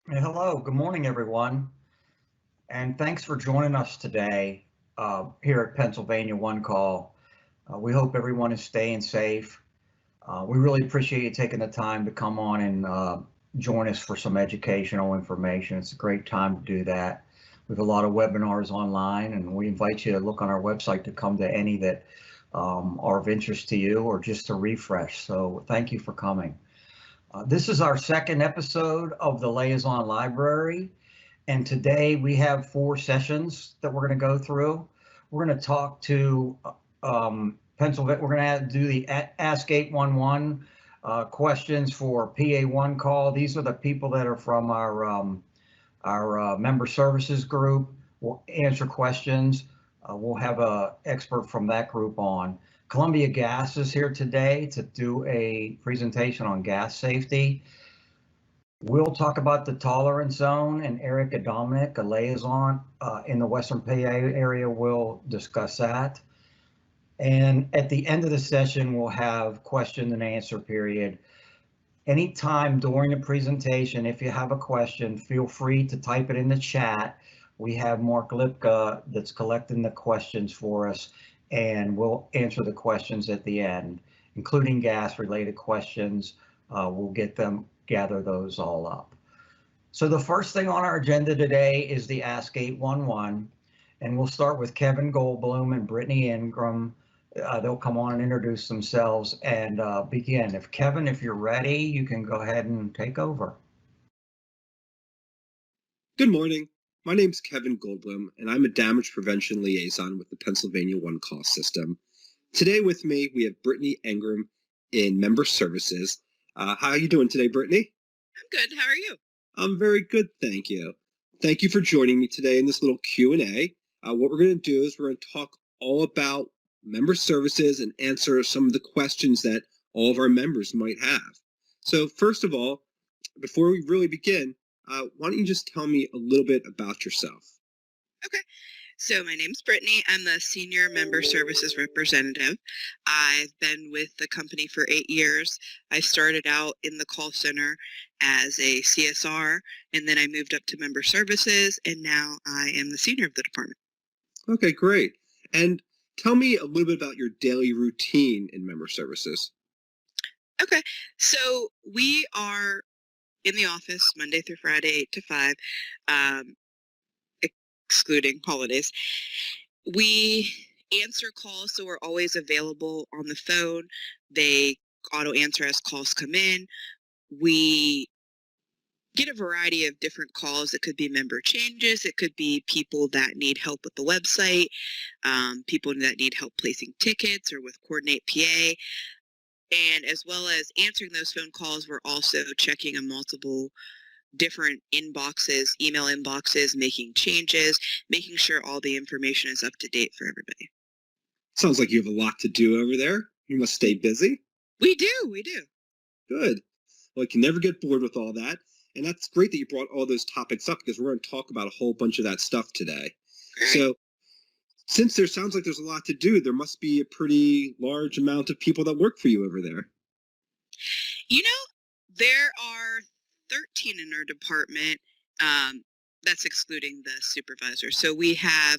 Hello, good morning, everyone, and thanks for joining us today here at Pennsylvania One Call. We hope everyone is staying safe. We really appreciate you taking the time to come on and join us for some educational information. It's a great time to do that. We have a lot of webinars online, and we invite you to look on our website to come to any that are of interest to you or just to refresh. So thank you for coming. This is our second episode of the Liaison Library. And today we have four sessions that we're going to go through. We're going to talk to Pennsylvania. We're going to do the Ask 811 questions for PA1 call. These are the people that are from our member services group. We'll answer questions. We'll have an expert from that group on. Columbia Gas is here today to do a presentation on gas safety. We'll talk about the tolerance zone, and Erica Dominic, a liaison in the Western PA area, will discuss that. And at the end of the session, we'll have question and answer period. Anytime during the presentation, if you have a question, feel free to type it in the chat. We have Mark Lipka that's collecting the questions for us, and we'll answer the questions at the end, including gas related questions. We'll gather those all up. So the first thing on our agenda today is the Ask 811, and we'll start with Kevin Goldblum and Brittany Ingram. They'll come on and introduce themselves and begin. Kevin, if you're ready, you can go ahead and take over. Good morning. My name's Kevin Goldblum, and I'm a damage prevention liaison with the Pennsylvania One Call system. Today with me, we have Brittany Ingram in Member Services. How are you doing today, Brittany? I'm good. How are you? I'm very good, thank you. Thank you for joining me today in this little Q&A. What we're going to do is we're going to talk all about member services and answer some of the questions that all of our members might have. So first of all, before we really begin, why don't you just tell me a little bit about yourself? Okay. So my name's Brittany. I'm the Senior Member Services Representative. I've been with the company for 8 years. I started out in the call center as a CSR, and then I moved up to Member Services, and now I am the senior of the department. Okay, great. And tell me a little bit about your daily routine in Member Services. Okay. So we are in the office Monday through Friday, 8 to 5. Excluding holidays. We answer calls, so we're always available on the phone. They auto answer as calls come in. We get a variety of different calls. It could be member changes. It could be people that need help with the website, people that need help placing tickets or with Coordinate PA. And as well as answering those phone calls, we're also checking a multiple different inboxes, email inboxes, making changes, making sure all the information is up to date for everybody. Sounds like you have a lot to do over there. You must stay busy. We do. Good. Well, I can never get bored with all that. And that's great that you brought all those topics up because we're going to talk about a whole bunch of that stuff today. Great. So since there sounds like there's a lot to do, there must be a pretty large amount of people that work for you over there. You know, there are 13 in our department. That's excluding the supervisor. So we have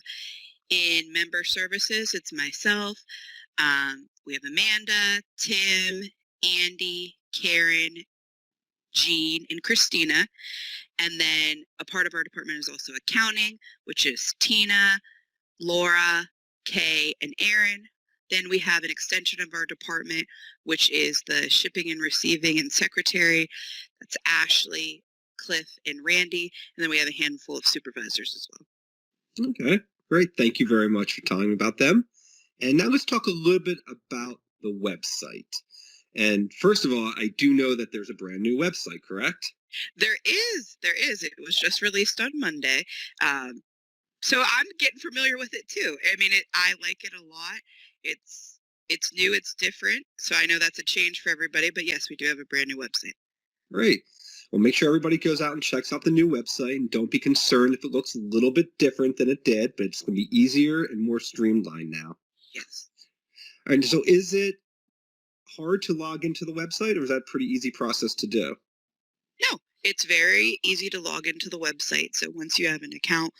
in member services, it's myself. We have Amanda, Tim, Andy, Karen, Jean, and Christina. And then a part of our department is also accounting, which is Tina, Laura, Kay, and Aaron. Then we have an extension of our department, which is the shipping and receiving and secretary. That's Ashley, Cliff, and Randy. And then we have a handful of supervisors as well. Okay, great. Thank you very much for telling me about them. And now let's talk a little bit about the website. And first of all, I do know that there's a brand new website, correct? There is. It was just released on Monday. So I'm getting familiar with it too. I mean, I like it a lot. It's new, it's different. So I know that's a change for everybody, but yes, we do have a brand new website. Great. Well, make sure everybody goes out and checks out the new website, and don't be concerned if it looks a little bit different than it did, but it's going to be easier and more streamlined now. Yes. All right, so is it hard to log into the website, or is that a pretty easy process to do? No, It's very easy to log into the website. So once you have an account,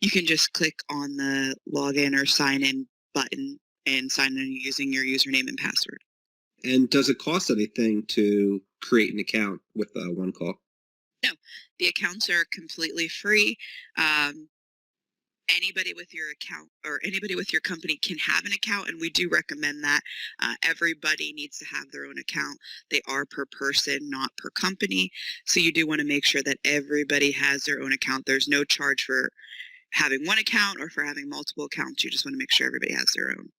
you can just click on the login or sign in button and sign in using your username and password. And does it cost anything to create an account with One Call? No, the accounts are completely free. Anybody with your account or anybody with your company can have an account, and we do recommend that. Everybody needs to have their own account. They are per person, not per company. So you do want to make sure that everybody has their own account. There's no charge for having one account or for having multiple accounts. You just want to make sure everybody has their own.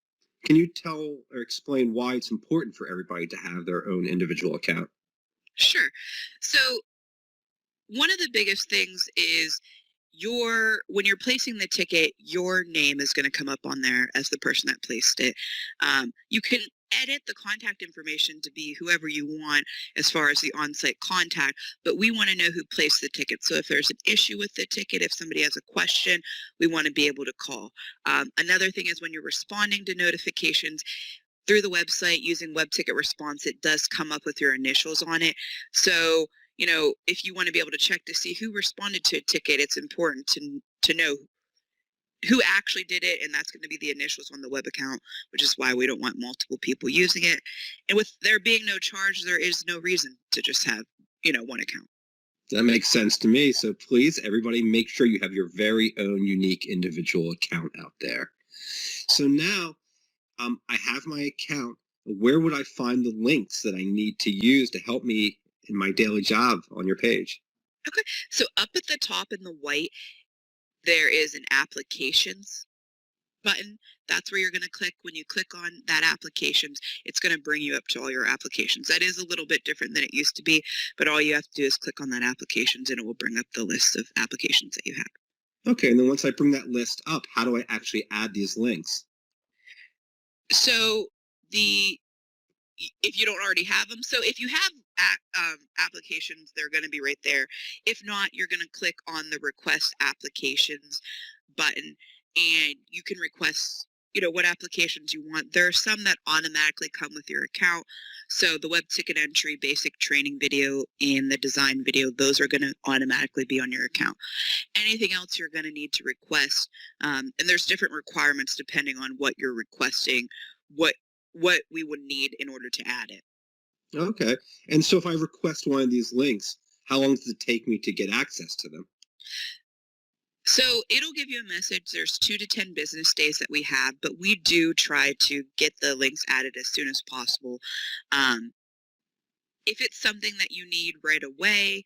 Can you tell or explain why it's important for everybody to have their own individual account? Sure. So one of the biggest things is when you're placing the ticket, your name is going to come up on there as the person that placed it. You can edit the contact information to be whoever you want as far as the on-site contact, but we want to know who placed the ticket. So if there's an issue with the ticket, if somebody has a question, we want to be able to call. Another thing is when you're responding to notifications through the website using web ticket response, it does come up with your initials on it. So if you want to be able to check to see who responded to a ticket, it's important to know who actually did it, and that's going to be the initials on the web account, which is why we don't want multiple people using it. And with there being no charge, there is no reason to just have, one account. That makes sense to me. So please, everybody, make sure you have your very own unique individual account out there. So now I have my account. Where would I find the links that I need to use to help me in my daily job on your page? Okay, so up at the top in the white, there is an applications button. That's where you're going to click. When you click on that applications, it's going to bring you up to all your applications. That is a little bit different than it used to be, but all you have to do is click on that applications and it will bring up the list of applications that you have. Okay, and then once I bring that list up, how do I actually add these links? So if you don't already have them, so if you have applications, they're going to be right there. If not, you're going to click on the request applications button and you can request what applications you want. There are some that automatically come with your account. So the web ticket entry, basic training video, and the design video, those are going to automatically be on your account. Anything else you're going to need to request, and there's different requirements depending on what you're requesting, what we would need in order to add it. Okay. And so if I request one of these links, how long does it take me to get access to them? So it'll give you a message. There's 2 to 10 business days that we have, but we do try to get the links added as soon as possible. If it's something that you need right away,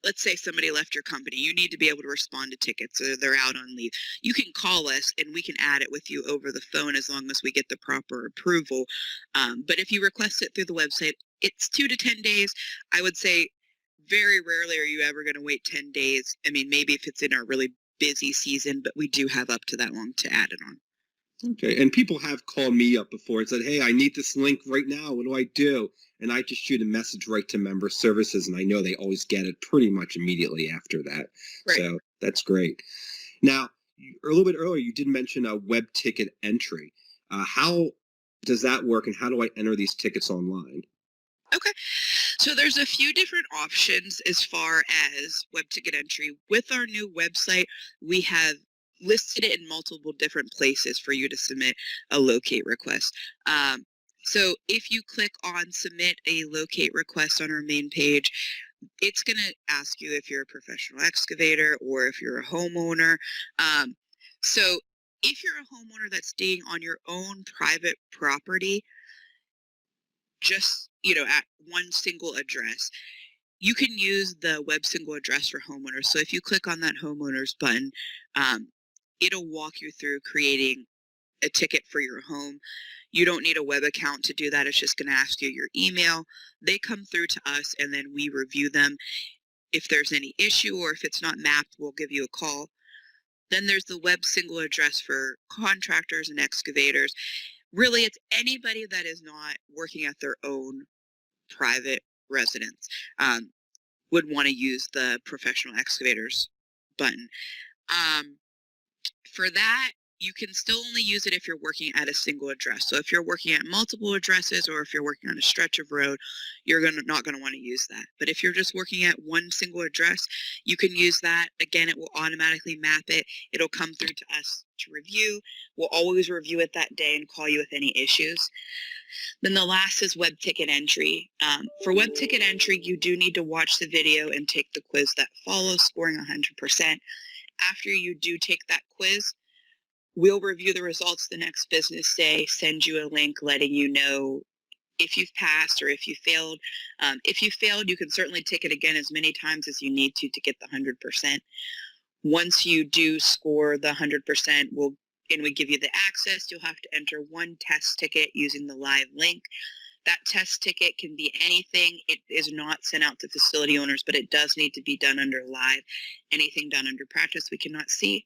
let's say somebody left your company, you need to be able to respond to tickets or they're out on leave. You can call us and we can add it with you over the phone as long as we get the proper approval. But if you request it through the website, it's 2 to 10 days. I would say very rarely are you ever going to wait 10 days. I mean, maybe if it's in our really busy season, but we do have up to that long to add it on. Okay. And people have called me up before and said, hey, I need this link right now. What do I do? And I just shoot a message right to member services, and I know they always get it pretty much immediately after that. Right. So that's great. Now, a little bit earlier, you did mention a web ticket entry. How does that work, and how do I enter these tickets online? Okay, so there's a few different options as far as web ticket entry. With our new website, we have listed it in multiple different places for you to submit a locate request. So if you click on submit a locate request on our main page, it's going to ask you if you're a professional excavator or if you're a homeowner. So if you're a homeowner that's staying on your own private property, just, at one single address, you can use the web single address for homeowners. So if you click on that homeowners button, it'll walk you through creating a ticket for your home. You don't need a web account to do that. It's just going to ask you your email. They come through to us and then we review them. If there's any issue or if it's not mapped, we'll give you a call. Then there's the web single address for contractors and excavators. Really, it's anybody that is not working at their own private residence would want to use the professional excavators button. For that, you can still only use it if you're working at a single address. So if you're working at multiple addresses or if you're working on a stretch of road, you're not going to want to use that. But if you're just working at one single address, you can use that. Again, it will automatically map it. It'll come through to us to review. We'll always review it that day and call you with any issues. Then the last is web ticket entry. For web ticket entry, you do need to watch the video and take the quiz that follows, scoring 100%. After you do take that quiz, we'll review the results the next business day, send you a link letting you know if you've passed or if you failed. If you failed, you can certainly take it again as many times as you need to get the 100%. Once you do score the 100%, we give you the access. You'll have to enter one test ticket using the live link. That test ticket can be anything. It is not sent out to facility owners, but it does need to be done under live. Anything done under practice, we cannot see.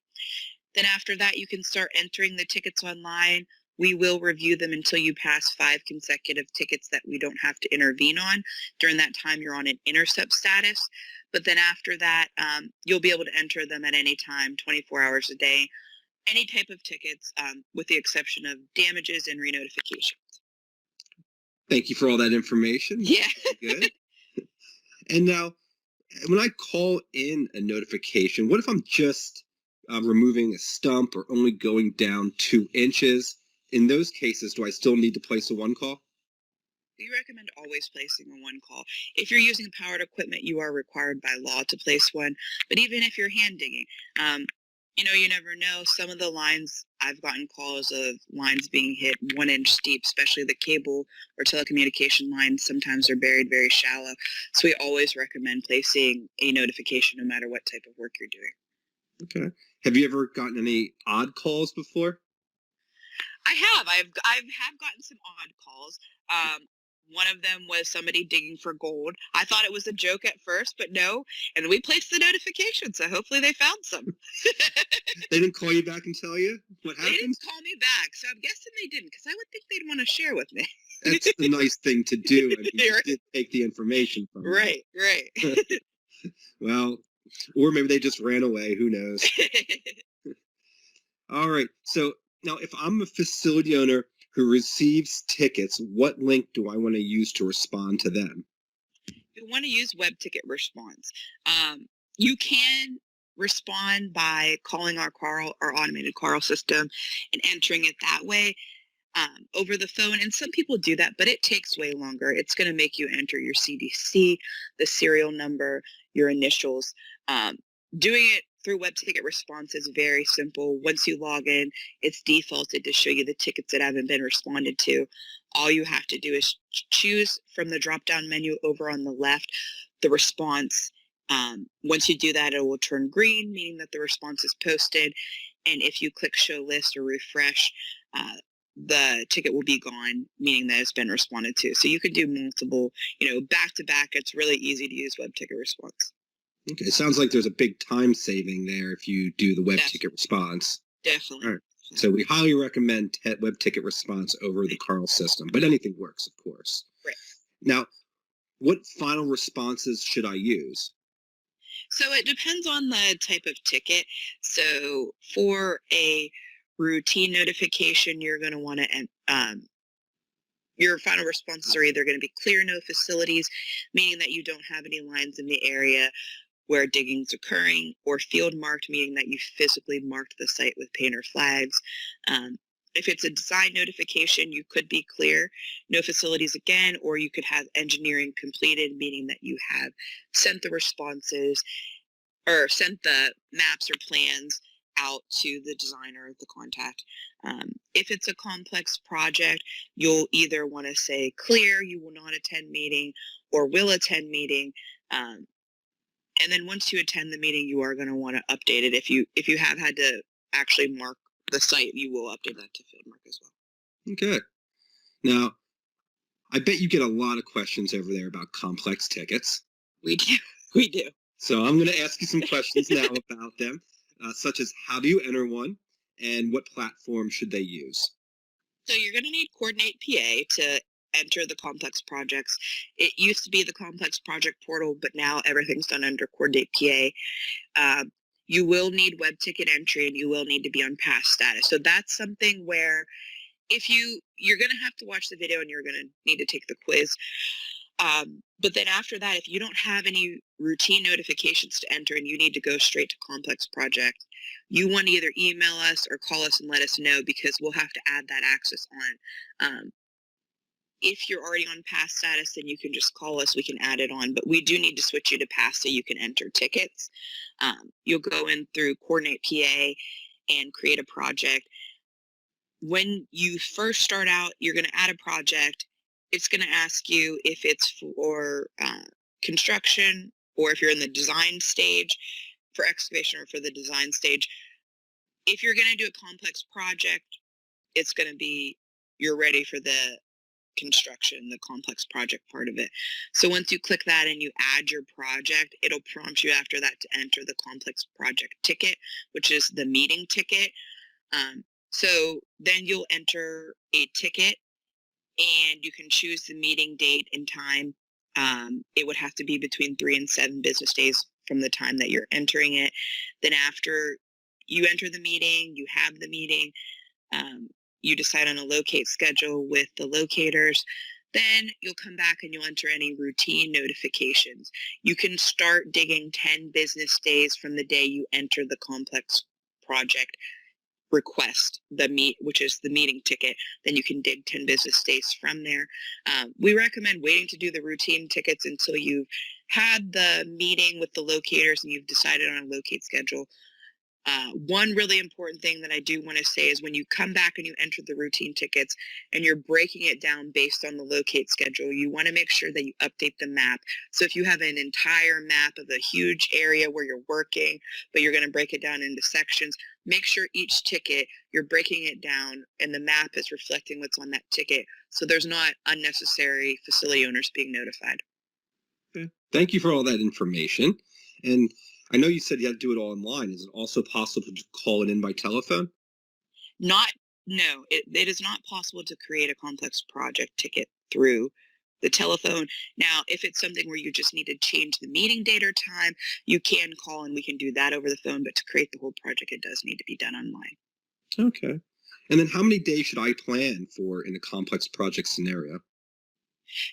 Then after that, you can start entering the tickets online. We will review them until you pass 5 consecutive tickets that we don't have to intervene on. During that time, you're on an intercept status. But then after that, you'll be able to enter them at any time, 24 hours a day, any type of tickets, with the exception of damages and re-notifications. Thank you for all that information. Yeah. Good. And now, when I call in a notification, what if I'm just removing a stump or only going down 2 inches? In those cases, do I still need to place a one call? We recommend always placing a one call. If you're using powered equipment, you are required by law to place one. But even if you're hand digging, you never know. Some of the lines, I've gotten calls of lines being hit 1 inch deep, especially the cable or telecommunication lines. Sometimes they're buried very shallow. So we always recommend placing a notification no matter what type of work you're doing. Okay. Have you ever gotten any odd calls before? I have. I've gotten some odd calls. One of them was somebody digging for gold. I thought it was a joke at first, but no. And we placed the notification, so hopefully they found some. They didn't call you back and tell you what happened? They didn't call me back, so I'm guessing they didn't, because I would think they'd want to share with me. That's the nice thing to do. I mean, you did take the information from them. Right. Well, or maybe they just ran away. Who knows? All right. So now, if I'm a facility owner who receives tickets, what link do I want to use to respond to them? You want to use web ticket response. You can respond by calling our automated Carl system and entering it that way over the phone. And some people do that, but it takes way longer. It's going to make you enter your CDC, the serial number, your initials. Doing it through web ticket response is very simple. Once you log in, it's defaulted to show you the tickets that haven't been responded to. All you have to do is choose from the drop-down menu over on the left the response. Once you do that, it will turn green, meaning that the response is posted. And if you click show list or refresh, the ticket will be gone, meaning that it's been responded to. So you can do multiple, back to back. It's really easy to use web ticket response. Okay, it sounds like there's a big time saving there if you do the web ticket response. Definitely. All right. So we highly recommend web ticket response over the Carl system, but anything works, of course. Right. Now, what final responses should I use? So it depends on the type of ticket. So for a routine notification, you're going to want to your final responses are either going to be clear no facilities, meaning that you don't have any lines in the area where digging's occurring, or field marked, meaning that you physically marked the site with paint or flags. If it's a design notification, you could be clear, no facilities again, or you could have engineering completed, meaning that you have sent the responses or sent the maps or plans out to the designer or the contact. If it's a complex project, you'll either want to say clear, you will not attend meeting, or will attend meeting. And then once you attend the meeting, you are going to want to update it. If you have had to actually mark the site, you will update that to field mark as well. Okay. Now, I bet you get a lot of questions over there about complex tickets. We do. We do. So I'm going to ask you some questions now about them, such as how do you enter one and what platform should they use? So you're going to need Coordinate PA to enter the complex projects. It used to be the complex project portal, but now everything's done under Coordinate PA. you will need web ticket entry and you will need to be on pass status. So that's something where if you're going to have to watch the video and you're going to need to take the quiz. But then after that, if you don't have any routine notifications to enter and you need to go straight to complex project, you want to either email us or call us and let us know, because we'll have to add that access on. If you're already on pass status, then you can just call us, we can add it on, but we do need to switch you to pass so you can enter tickets. You'll go in through Coordinate PA and create a project. When you first start out, you're going to add a project. It's going to ask you if it's for construction, or if you're in the design stage for excavation, or for the design stage. If you're going to do a complex project, it's going to be, you're ready for the construction, the complex project part of it. So once you click that and you add your project, it'll prompt you after that to enter the complex project ticket, which is the meeting ticket. So then you'll enter a ticket and you can choose the meeting date and time. It would have to be between 3 and 7 business days from the time that you're entering it. Then after you enter the meeting, you have the meeting, you decide on a locate schedule with the locators, then you'll come back and you'll enter any routine notifications. You can start digging 10 business days from the day you enter the complex project request, which is the meeting ticket. Then you can dig 10 business days from there. We recommend waiting to do the routine tickets until you've had the meeting with the locators and you've decided on a locate schedule. One really important thing that I do want to say is when you come back and you enter the routine tickets and you're breaking it down based on the locate schedule, you want to make sure that you update the map. So if you have an entire map of a huge area where you're working, but you're going to break it down into sections, make sure each ticket, you're breaking it down and the map is reflecting what's on that ticket, so there's not unnecessary facility owners being notified. Okay. Thank you for all that information. And I know you said you had to do it all online. Is it also possible to call it in by telephone? No, it is not possible to create a complex project ticket through the telephone. Now, if it's something where you just need to change the meeting date or time, you can call and we can do that over the phone. But to create the whole project, it does need to be done online. Okay. And then how many days should I plan for in a complex project scenario?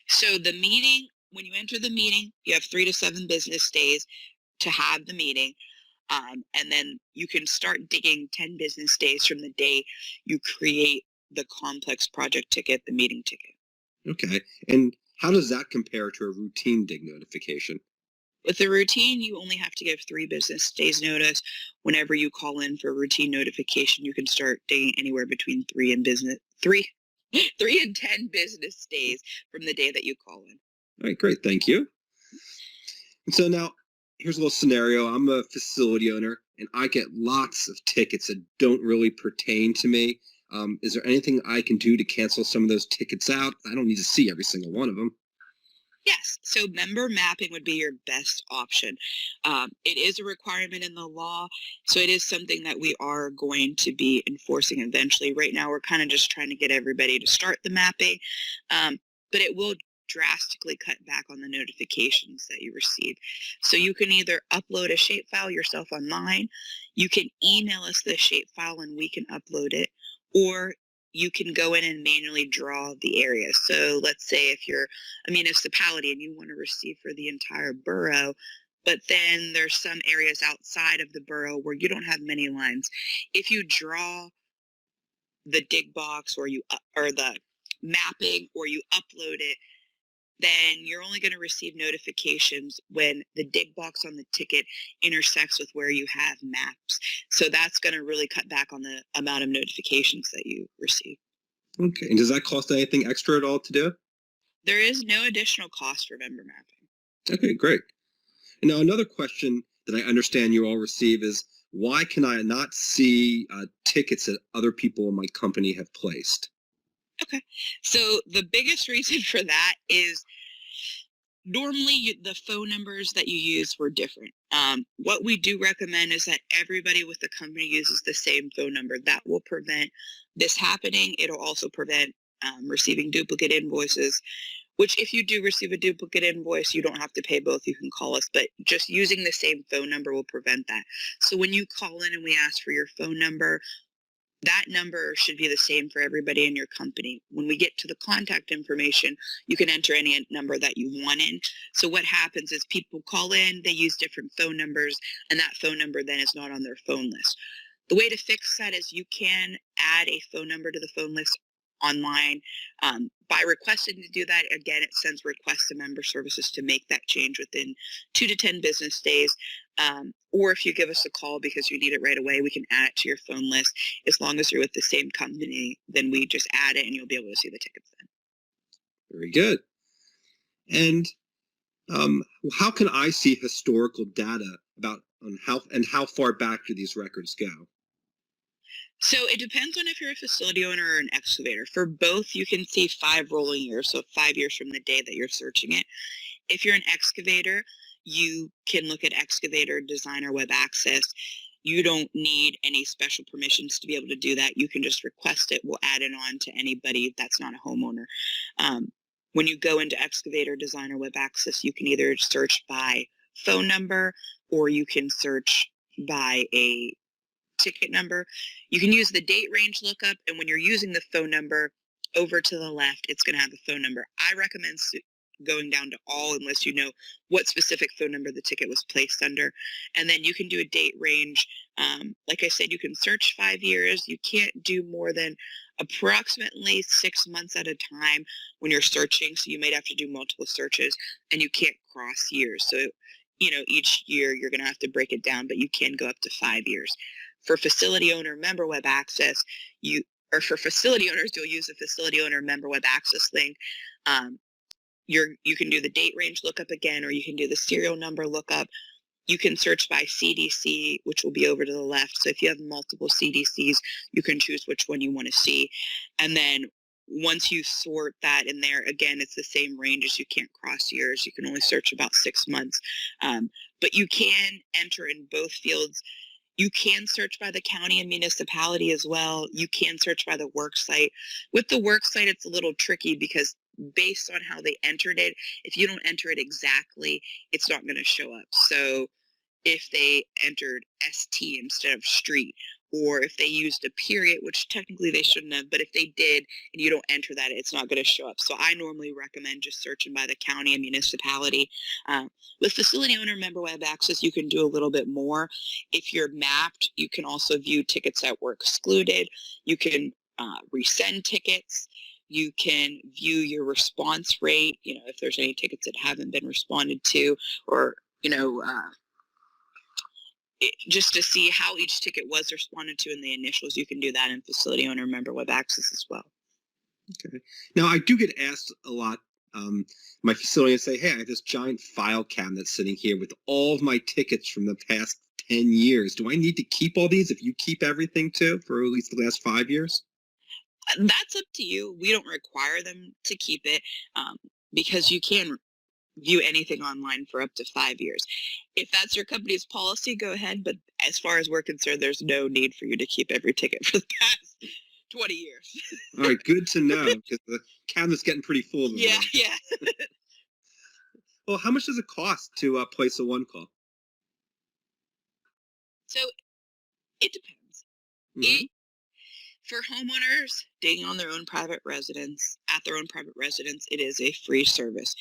So the meeting, when you enter the meeting, you have 3 to 7 business days to have the meeting. And then you can start digging 10 business days from the day you create the complex project ticket, the meeting ticket. Okay. And how does that compare to a routine dig notification? With the routine, you only have to give 3 business days notice. Whenever you call in for a routine notification, you can start digging anywhere between 3 and 10 business days from the day that you call in. All right, great. Thank you. And so now, here's a little scenario. I'm a facility owner, and I get lots of tickets that don't really pertain to me. Is there anything I can do to cancel some of those tickets out? I don't need to see every single one of them. Yes, so member mapping would be your best option. It is a requirement in the law, so it is something that we are going to be enforcing eventually. Right now, we're kind of just trying to get everybody to start the mapping, but it will drastically cut back on the notifications that you receive. So you can either upload a shapefile yourself online, you can email us the shapefile and we can upload it, or you can go in and manually draw the area. So let's say if you're a municipality and you want to receive for the entire borough, but then there's some areas outside of the borough where you don't have many lines. If you draw the dig box or the mapping or you upload it, then you're only going to receive notifications when the dig box on the ticket intersects with where you have maps. So that's going to really cut back on the amount of notifications that you receive. Okay. And does that cost anything extra at all to do? There is no additional cost for member mapping. Okay, great. And now another question that I understand you all receive is, why can I not see tickets that other people in my company have placed? Okay, so the biggest reason for that is normally the phone numbers that you use were different. What we do recommend is that everybody with the company uses the same phone number. That will prevent this happening. It'll also prevent receiving duplicate invoices. which if you do receive a duplicate invoice, you don't have to pay both. You can call us, but just using the same phone number will prevent that. So when you call in and we ask for your phone number, that number should be the same for everybody in your company. When we get to the contact information, you can enter any number that you want in. So what happens is people call in, they use different phone numbers, and that phone number then is not on their phone list. The way to fix that is you can add a phone number to the phone list online. By requesting to do that, again, it sends requests to member services to make that change within 2 to 10 business days. Or if you give us a call because you need it right away, we can add it to your phone list. As long as you're with the same company, then we just add it and you'll be able to see the tickets then. Very good. And how can I see historical data about how far back do these records go? So it depends on if you're a facility owner or an excavator. For both, you can see 5 rolling years, so 5 years from the day that you're searching it. If you're an excavator, you can look at Excavator Designer Web Access. You don't need any special permissions to be able to do that. You can just request it. We'll add it on to anybody that's not a homeowner. When you go into Excavator Designer Web Access, you can either search by phone number or you can search by a ticket number. You can use the date range lookup, and when you're using the phone number, over to the left, it's going to have the phone number. I recommend going down to all unless you know what specific phone number the ticket was placed under. And then you can do a date range. Like I said, you can search 5 years. You can't do more than approximately 6 months at a time when you're searching. So you might have to do multiple searches, and you can't cross years. So, each year you're going to have to break it down, but you can go up to 5 years. For facility owner member web access, for facility owners, you'll use the facility owner member web access link. You can do the date range lookup again, or you can do the serial number lookup. You can search by CDC, which will be over to the left. So if you have multiple CDCs, you can choose which one you want to see. And then once you sort that in there, again, it's the same range as you can't cross years. You can only search about 6 months. But you can enter in both fields. You can search by the county and municipality as well. You can search by the work site. With the work site, it's a little tricky because based on how they entered it, if you don't enter it exactly, it's not going to show up. So if they entered ST instead of street, or if they used a period, which technically they shouldn't have, but if they did and you don't enter that, it's not going to show up. So I normally recommend just searching by the county and municipality. With facility owner member web access, you can do a little bit more. If you're mapped, you can also view tickets that were excluded. You can resend tickets. You can view your response rate, if there's any tickets that haven't been responded to, or, just to see how each ticket was responded to in the initials. You can do that in facility owner member web access as well. Okay. Now, I do get asked a lot, my facility, and say, hey, I have this giant file cabinet sitting here with all of my tickets from the past 10 years. Do I need to keep all these if you keep everything too for at least the last 5 years? That's up to you. We don't require them to keep it because you can view anything online for up to 5 years. If that's your company's policy, go ahead. But as far as we're concerned, there's no need for you to keep every ticket for the past 20 years. All right, good to know, because the cabinet's getting pretty full. Yeah. Well, how much does it cost to place a one call? So it depends. Mm-hmm. For homeowners digging on their own private residence, at their own private residence, it is a free service.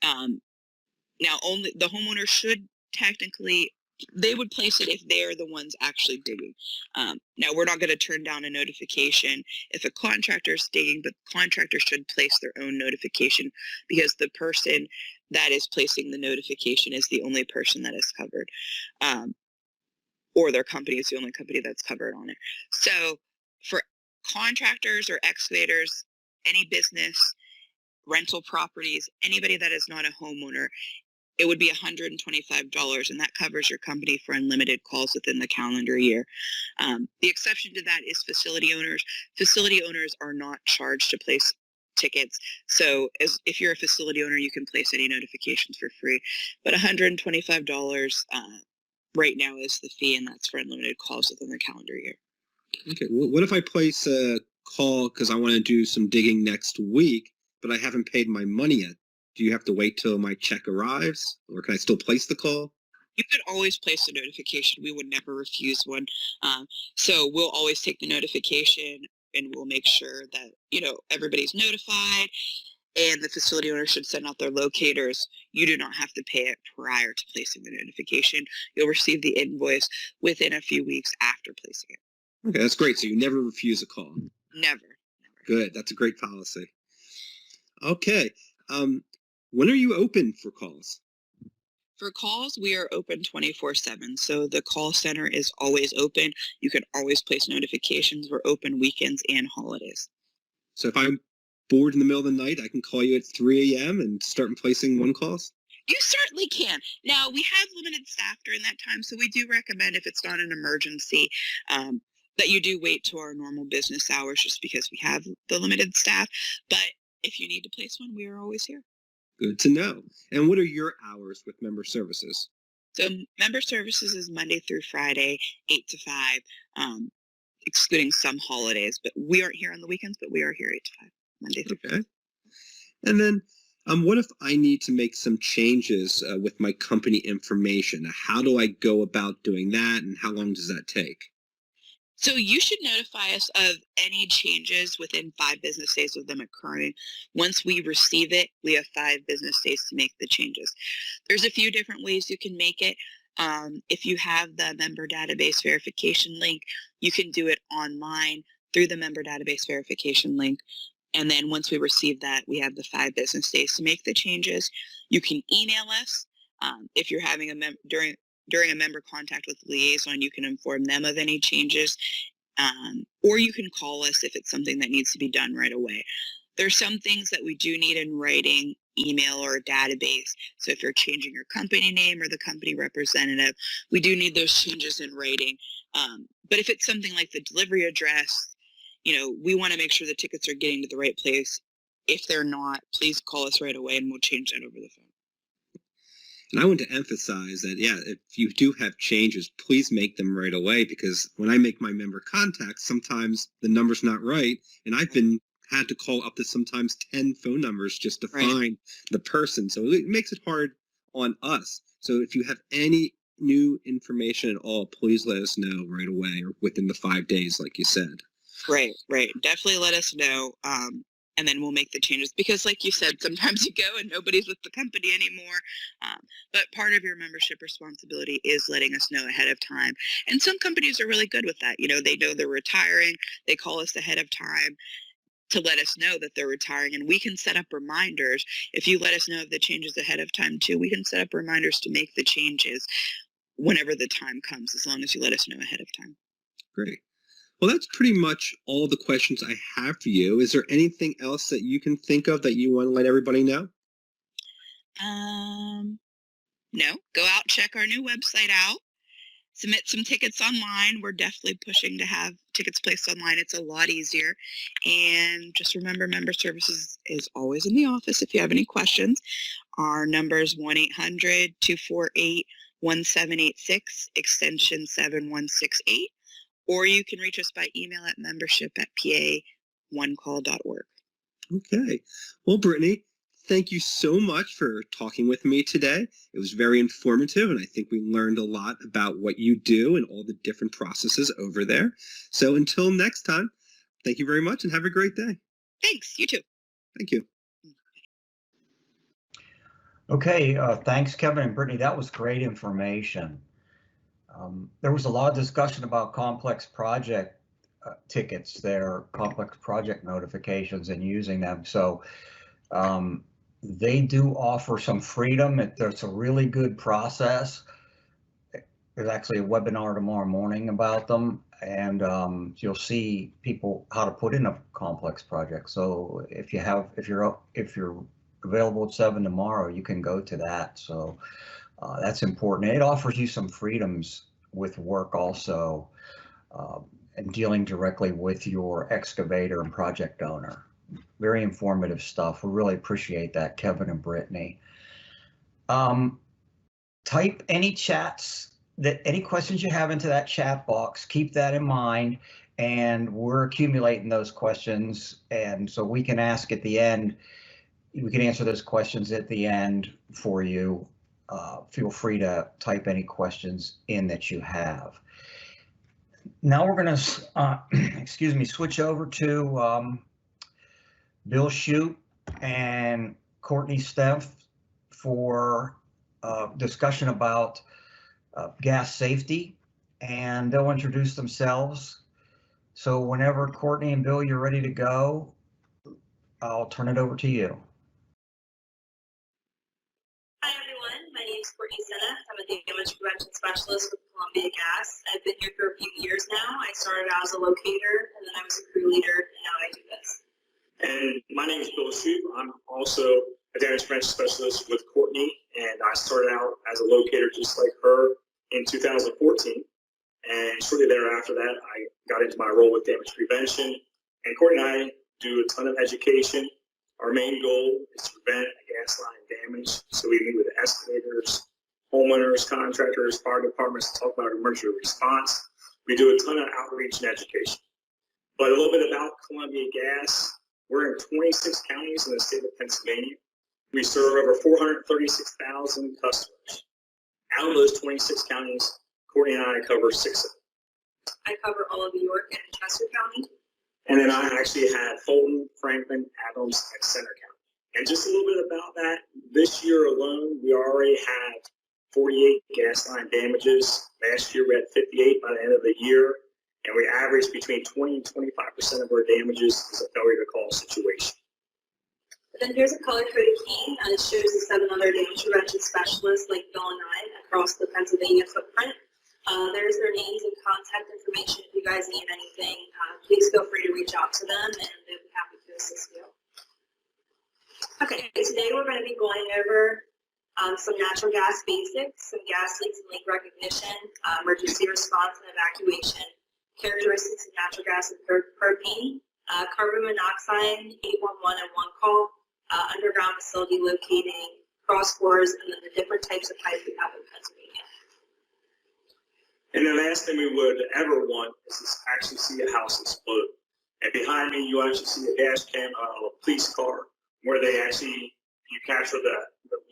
Now, only the homeowner should technically, they would place it if they're the ones actually digging. Now, we're not going to turn down a notification if a contractor is digging, but the contractor should place their own notification because the person that is placing the notification is the only person that is covered, or their company is the only company that's covered on it. So for contractors or excavators, any business, rental properties, anybody that is not a homeowner, it would be $125, and that covers your company for unlimited calls within the calendar year. The exception to that is facility owners. Facility owners are not charged to place tickets. So if you're a facility owner, you can place any notifications for free. But $125 right now is the fee, and that's for unlimited calls within the calendar year. Okay. Well, what if I place a call because I want to do some digging next week? but I haven't paid my money yet. Do you have to wait till my check arrives, or can I still place the call? You could always place a notification. We would never refuse one. So we'll always take the notification and we'll make sure that, everybody's notified, and the facility owner should send out their locators. You do not have to pay it prior to placing the notification. You'll receive the invoice within a few weeks after placing it. Okay, that's great. So you never refuse a call. Never. Good. That's a great policy. Okay. When are you open for calls? For calls, we are open 24/7. So the call center is always open. You can always place notifications. We're open weekends and holidays. So if I'm bored in the middle of the night, I can call you at 3 a.m. and start placing one calls? You certainly can. Now, we have limited staff during that time, so we do recommend, if it's not an emergency, that you do wait to our normal business hours, just because we have the limited staff. But if you need to place one, we are always here. Good to know. And what are your hours with member services? So member services is Monday through Friday, 8 to 5, excluding some holidays. But we aren't here on the weekends, but we are here 8 to 5, Monday through Friday. And then what if I need to make some changes with my company information? How do I go about doing that, and how long does that take? So you should notify us of any changes within 5 business days of them occurring. Once we receive it, we have 5 business days to make the changes. There's a few different ways you can make it. If you have the member database verification link, you can do it online through the member database verification link. And then once we receive that, we have the 5 business days to make the changes. You can email us. If you're having during a member contact with the liaison, you can inform them of any changes, or you can call us if it's something that needs to be done right away. There's some things that we do need in writing, email, or a database. So if you're changing your company name or the company representative, we do need those changes in writing. But if it's something like the delivery address, we want to make sure the tickets are getting to the right place. If they're not, please call us right away and we'll change that over the phone. And I want to emphasize that, if you do have changes, please make them right away, because when I make my member contacts, sometimes the number's not right. And I've had to call up to sometimes 10 phone numbers just to find the person. So it makes it hard on us. So if you have any new information at all, please let us know right away, or within the 5 days, like you said. Right. Definitely let us know. And then we'll make the changes, because like you said, sometimes you go and nobody's with the company anymore. But part of your membership responsibility is letting us know ahead of time. And some companies are really good with that. They know they're retiring. They call us ahead of time to let us know that they're retiring, and we can set up reminders. If you let us know of the changes ahead of time too, we can set up reminders to make the changes whenever the time comes, as long as you let us know ahead of time. Great. Well, that's pretty much all the questions I have for you. Is there anything else that you can think of that you want to let everybody know? No. Go out, check our new website out, submit some tickets online. We're definitely pushing to have tickets placed online. It's a lot easier. And just remember, member services is always in the office if you have any questions. Our number is 1-800-248-1786, extension 7168. Or you can reach us by email at membership@pa1call.org. Okay. Well, Brittany, thank you so much for talking with me today. It was very informative, and I think we learned a lot about what you do and all the different processes over there. So until next time, thank you very much and have a great day. Thanks. You too. Thank you. Okay, thanks, Kevin and Brittany. That was great information. There was a lot of discussion about complex project tickets there, complex project notifications, and using them. So they do offer some freedom. There's a really good process. There's actually a webinar tomorrow morning about them, and you'll see people how to put in a complex project. So if you're available at 7 tomorrow, you can go to that. So that's important. It offers you some freedoms with work also, and dealing directly with your excavator and project owner. Very informative stuff. We really appreciate that, Kevin and Brittany. Type any questions you have into that chat box. Keep that in mind, and we're accumulating those questions, and so we can ask at the end we can answer those questions at the end for you. Feel free to type any questions in that you have. Now we're going to, switch over to Bill Shute and Courtney Stempf for discussion about gas safety, and they'll introduce themselves. So whenever Courtney and Bill, you're ready to go, I'll turn it over to you. Hi everyone, my name is Courtney Stempf. I'm a damage prevention specialist with Columbia Gas. I've been here for a few years now. I started out as a locator, and then I was a crew leader, and now I do this. And my name is Bill Shute. I'm also a damage prevention specialist with Courtney, and I started out as a locator just like her in 2014. And shortly thereafter that, I got into my role with damage prevention. And Courtney and I do a ton of education. Our main goal is to prevent gas line damage. So we meet with excavators, homeowners, contractors, fire departments to talk about emergency response. We do a ton of outreach and education. But a little bit about Columbia Gas. We're in 26 counties in the state of Pennsylvania. We serve over 436,000 customers. Out of those 26 counties, Courtney and I cover 6 of them. I cover all of New York and Chester County. And then I actually had Fulton, Franklin, Adams, and Center County. And just a little bit about that, this year alone, we already had 48 gas line damages. Last year, we had 58 by the end of the year. And we average between 20 and 25% of our damages is a failure to call situation. And then here's a color-coded key, and it shows the 7 other damage prevention specialists like Bill and I across the Pennsylvania footprint. There's their names and contact information. If you guys need anything, please feel free to reach out to them, and they'll be happy to assist you. Okay, today we're going to be going over some natural gas basics, some gas leaks and leak recognition, emergency response and evacuation, characteristics of natural gas and propane, carbon monoxide, 811 and one call, underground facility locating, cross bores, and then the different types of pipe we have in Pennsylvania. And the last thing we would ever want is to actually see a house explode. And behind me, you actually see a dash cam of a police car where they actually, you capture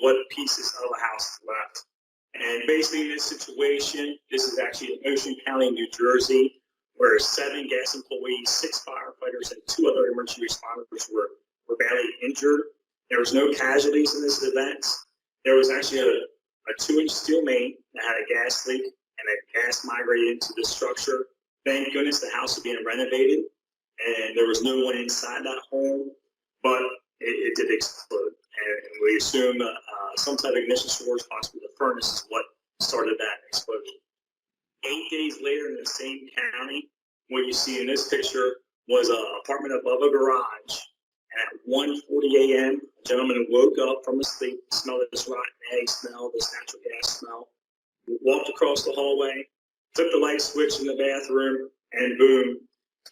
what pieces of the house is left. And basically in this situation, this is actually in Ocean County, New Jersey, where 7 gas employees, 6 firefighters, and 2 other emergency responders were badly injured. There was no casualties in this event. There was actually a 2-inch steel main that had a gas leak, and a gas migrated into the structure. Thank goodness the house was being renovated, and there was no one inside that home, but it did explode. And we assume some type of ignition source, possibly the furnace, is what started that explosion. 8 days later in the same county, what you see in this picture was an apartment above a garage. And at 1:40 a.m., a gentleman woke up from his sleep, smelled this rotten egg smell, this natural gas smell, walked across the hallway, took the light switch in the bathroom, and boom,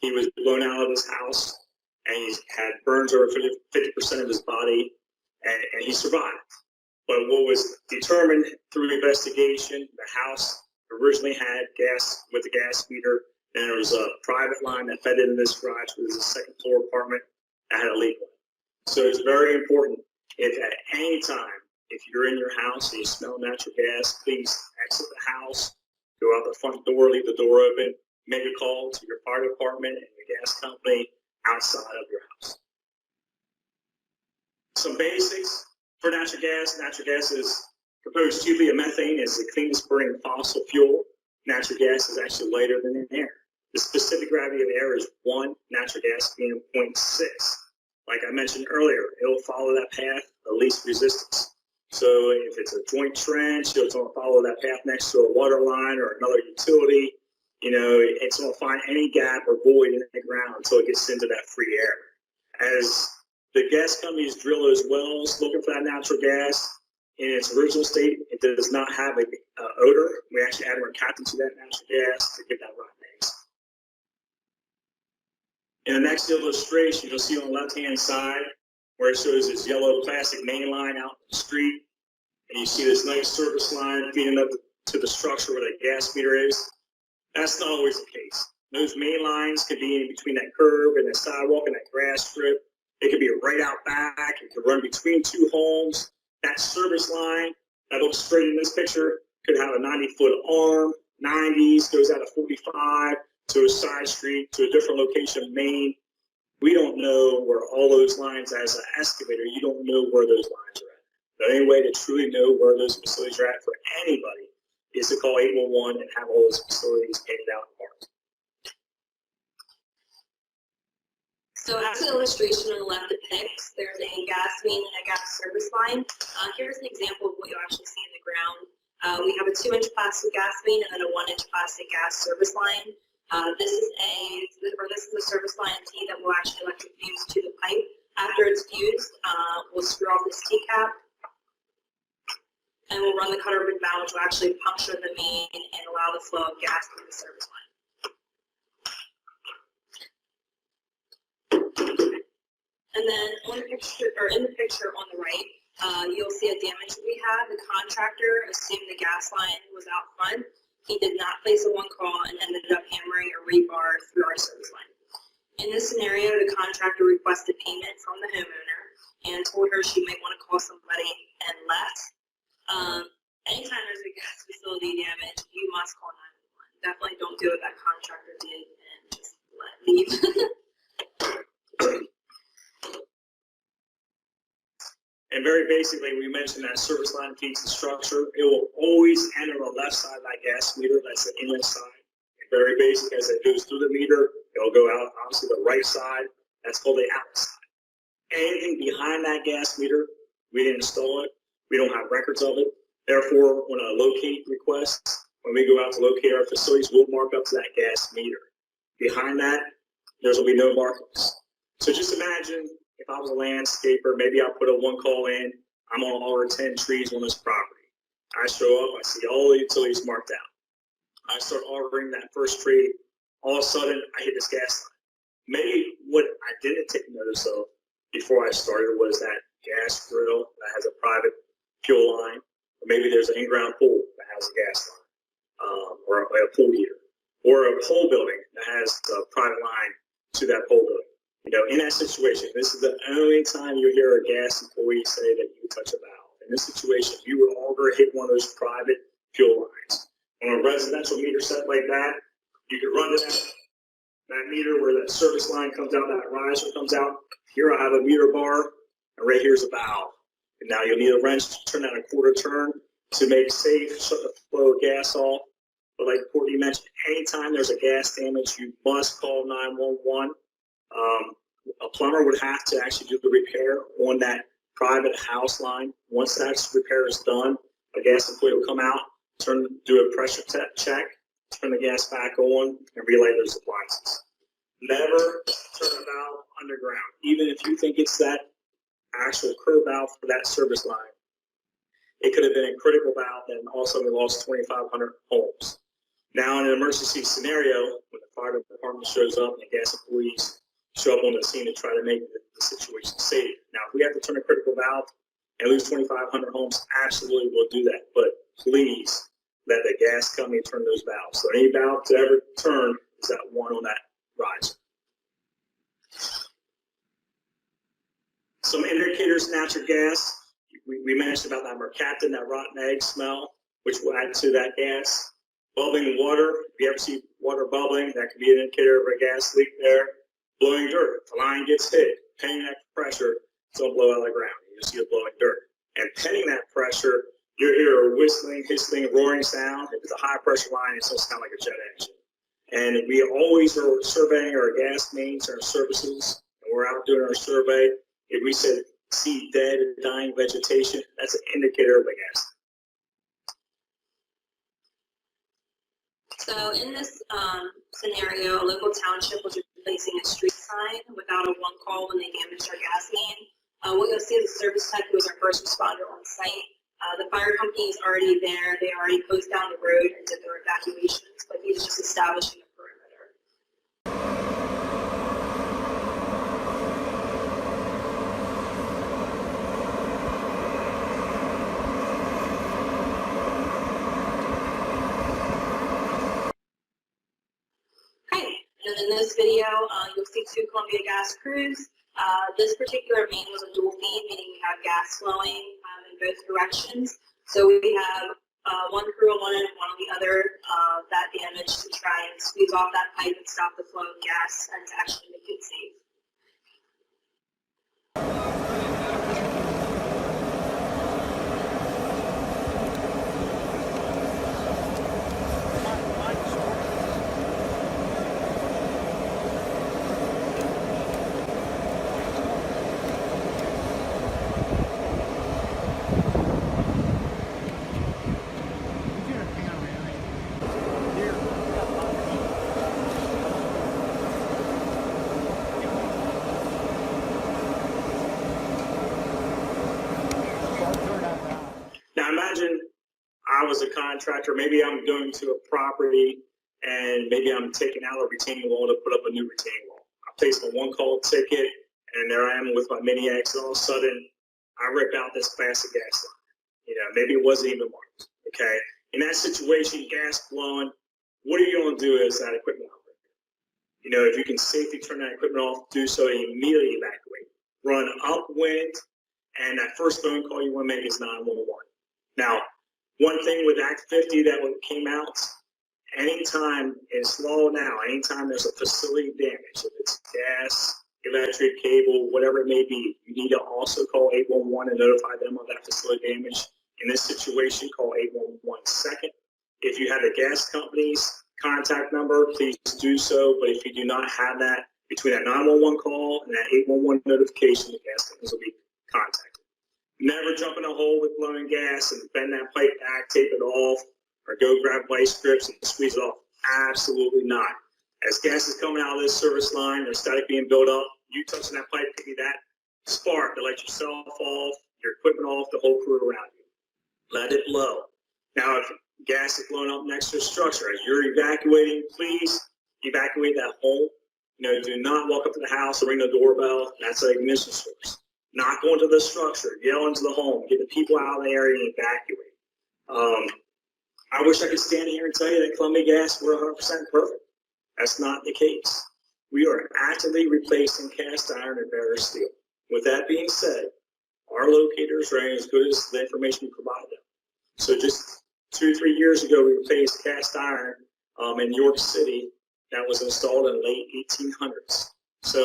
he was blown out of his house, and he had burns over 50% of his body, and he survived. But what was determined through investigation, the house originally had gas with a gas meter, and there was a private line that fed into this garage, which was a second-floor apartment that had a leak. So it's very important, if at any time, if you're in your house and you smell natural gas, please exit the house, go out the front door, leave the door open, make a call to your fire department and the gas company outside of your house. Some basics for natural gas. Natural gas is composed chiefly of methane. It's the cleanest burning fossil fuel. Natural gas is actually lighter than air. The specific gravity of air is 1, natural gas being 0.6. Like I mentioned earlier, it'll follow that path of least resistance. So if it's a joint trench, it's going to follow that path next to a water line or another utility. You know, it's going to find any gap or void in the ground until it gets into that free air. As the gas companies drill those wells looking for that natural gas, in its original state, it does not have an odor. We actually add mercaptan to that natural gas to get that rotten eggs. In the next illustration, you'll see on the left-hand side where it shows this yellow plastic main line out in the street, and you see this nice surface line feeding up to the structure where the gas meter is. That's not always the case. Those main lines could be in between that curb and the sidewalk and that grass strip. It could be right out back. It could run between two homes. That service line that looks straight in this picture could have a 90-foot arm, 90s, goes out of 45 to a side street to a different location, Maine. We don't know where all those lines, as an excavator, you don't know where those lines are at. The only way to truly know where those facilities are at for anybody is to call 811 and have all those facilities painted out and marked. So as an illustration on the left depicts, there's a gas main and a gas service line. Here's an example of what you'll actually see in the ground. We have a 2-inch plastic gas main and then a 1-inch plastic gas service line. This is a service line T that will actually electric fuse to the pipe. After it's fused, we'll screw off this T-cap and we'll run the cutter bit valve, which will actually puncture the main and allow the flow of gas through the service line. And then on the picture, or in the picture on the right, you'll see a damage we had. The contractor assumed the gas line was out front. He did not place a one call and ended up hammering a rebar through our service line. In this scenario, the contractor requested payment from the homeowner and told her she might want to call somebody and left. Anytime there's a gas facility damage, you must call 911. Definitely don't do what that contractor did and just leave. And very basically, we mentioned that service line feeds the structure. It will always enter the left side of that gas meter. That's the inlet side. Very basic, as it goes through the meter, it'll go out, obviously, the right side. That's called the outlet side. Anything behind that gas meter, we didn't install it. We don't have records of it. Therefore, on a locate request, when we go out to locate our facilities, we'll mark up to that gas meter. Behind that, there's will be no markings. So just imagine if I was a landscaper, maybe I put a one call in, I'm on all 10 trees on this property. I show up, I see all the utilities marked out. I start ordering that first tree, all of a sudden I hit this gas line. Maybe what I didn't take notice of before I started was that gas grill that has a private fuel line, or maybe there's an in-ground pool that has a gas line, or a pool heater, or a pole building that has a private line to that pole building. You know, in that situation, this is the only time you hear a gas employee say that you touch a valve. In this situation, you would already hit one of those private fuel lines. On a residential meter set like that, you could run to that meter where that service line comes out, that riser comes out. Here I have a meter bar, and right here's a valve. And now you'll need a wrench to turn that a quarter turn to make safe, shut the flow of gas off. But like Courtney mentioned, anytime there's a gas damage, you must call 911. A plumber would have to actually do the repair on that private house line. Once that repair is done, a gas employee will come out, do a pressure check, turn the gas back on, and relay those appliances. Never turn a valve underground, even if you think it's that actual curb valve for that service line. It could have been a critical valve, and also we lost 2,500 homes. Now, in an emergency scenario, when the fire department shows up and the gas employees show up on the scene to try to make the situation safe. Now, if we have to turn a critical valve and lose 2,500 homes, absolutely we'll do that. But please let the gas company turn those valves. So any valve to ever turn is that one on that riser. Some indicators, natural gas. We mentioned about that mercaptan, that rotten egg smell, which will add to that gas. Bubbling water. If you ever see water bubbling, that could be an indicator of a gas leak there. Blowing dirt. If a line gets hit, penning that pressure, it's going to blow out of the ground. You just see it blowing dirt. And penning that pressure, you'll hear a whistling, hissing, roaring sound. If it's a high pressure line, it's going to sound like a jet engine. And we always are surveying our gas mains, our services, and we're out doing our survey. If we said see dead and dying vegetation, that's an indicator of a gas. So in this scenario, a local township was replacing a street sign without a one call when they damaged our gas main. What you'll see is a service tech who was our first responder on site. The fire company is already there. They already closed down the road and did their evacuations, but he's just establishing a perimeter. Okay, and then in this video, you'll see two Columbia Gas crews. This particular main was a dual feed, meaning we have gas flowing in both directions. So we have one crew on one end, one on the other, that damage to try and squeeze off that pipe and stop the flow of gas and to actually make it safe. Now imagine I was a contractor, maybe I'm going to a property and maybe I'm taking out a retaining wall to put up a new retaining wall. I place a one-call ticket and there I am with my mini X, and all of a sudden I rip out this plastic gas line. Maybe it wasn't even marked, okay? In that situation, gas blowing, what are you going to do as that equipment operator? If you can safely turn that equipment off, do so, immediately evacuate. Run upwind, and that first phone call you want to make is 911. Now, one thing with Act 50 that came out, anytime it's law now, anytime there's a facility damage, if it's gas, electric, cable, whatever it may be, you need to also call 811 and notify them of that facility damage. In this situation, call 811 second. If you have the gas company's contact number, please do so. But if you do not have that, between that 911 call and that 811 notification, the gas companies will be contacted. Never jump in a hole with blowing gas and bend that pipe back, tape it off, or go grab vice grips and squeeze it off. Absolutely not. As gas is coming out of this service line, there's static being built up. You touching that pipe could be that spark to let yourself off, your equipment off, the whole crew around you. Let it blow. Now, if gas is blowing up next to a structure, as you're evacuating, please evacuate that hole. Do not walk up to the house or ring the doorbell. That's an ignition source. Not go into the structure, yell into the home, get the people out of the area and evacuate. I wish I could stand here and tell you that Columbia Gas were 100% perfect. That's not the case. We are actively replacing cast iron and bare steel. With that being said, our locators are as good as the information we provide them. So just 2 or 3 years ago, we replaced cast iron in New York City that was installed in the late 1800s. So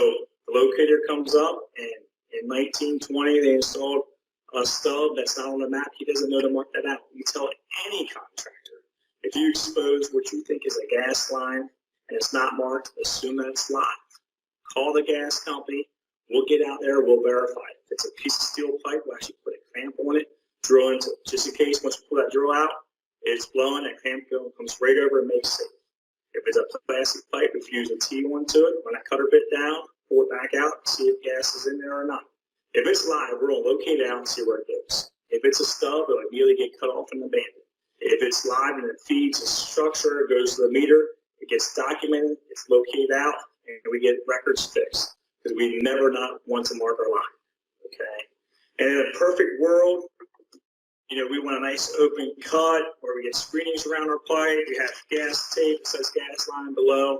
the locator comes up, and in 1920, they installed a stub that's not on the map. He doesn't know to mark that out. You tell any contractor, if you expose what you think is a gas line and it's not marked, assume that it's live. Call the gas company. We'll get out there. We'll verify it. If it's a piece of steel pipe, we'll actually put a clamp on it, drill into it. Just in case, once you pull that drill out, it's blowing, that clamp comes right over and makes it safe. If it's a plastic pipe, if you use a T1 to it, run that cutter bit down, pull it back out, see if gas is in there or not. If it's live, we're going to locate it out and see where it goes. If it's a stub, it'll immediately get cut off and abandoned. If it's live and it feeds a structure, it goes to the meter, it gets documented, it's located out, and we get records fixed. Because we never not want to mark our line, okay? And in a perfect world, we want a nice open cut where we get screenings around our pipe, we have gas tape that says gas line below.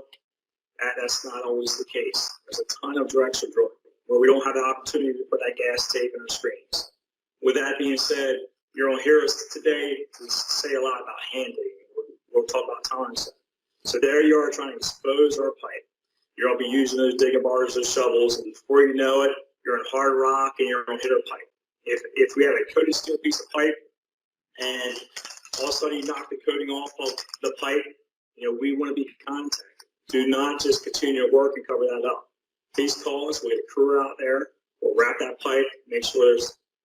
That's not always the case. There's a ton of direction drilling where we don't have the opportunity to put that gas tape in our screens. With that being said, you're going to hear us today to say a lot about hand digging. We'll talk about tolerance. So there you are trying to expose our pipe. You're going to be using those digger bars, those shovels, and before you know it, you're in hard rock and you're going to hit our pipe. If we have a coated steel piece of pipe and all of a sudden you knock the coating off of the pipe, we want to be contacted. Do not just continue to work and cover that up. Please call us. We'll get a crew out there. We'll wrap that pipe, make sure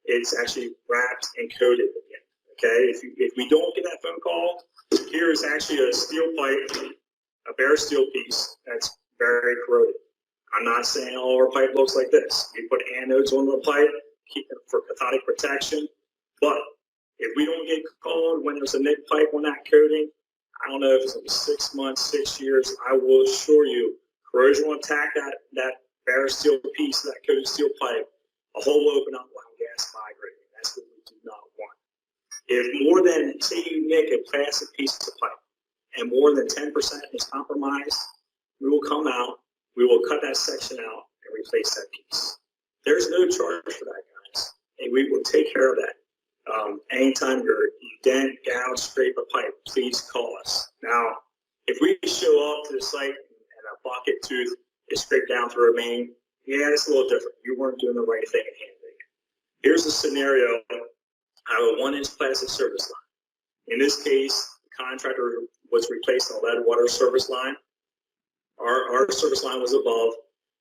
it's actually wrapped and coated again. Okay? If we don't get that phone call, here is actually a steel pipe, a bare steel piece that's very corroded. I'm not saying all our pipe looks like this. We put anodes on the pipe, keep it for cathodic protection. But if we don't get called when there's a nick pipe on that coating, I don't know if it's 6 months, 6 years, I will assure you, corrosion will attack that bare steel piece, that coated steel pipe, a hole will open up while gas migrating. That's what we do not want. If more than, say you nick a plastic piece of pipe, and more than 10% is compromised, we will come out, we will cut that section out, and replace that piece. There's no charge for that, guys, and we will take care of that. Anytime you dent, gouge, scrape a pipe, please call us. Now, if we show up to the site and a bucket tooth is scraped down through a main, yeah, it's a little different. You weren't doing the right thing in hand digging. Here's a scenario. I have a 1-inch plastic service line. In this case, the contractor was replacing a lead water service line. Our service line was above.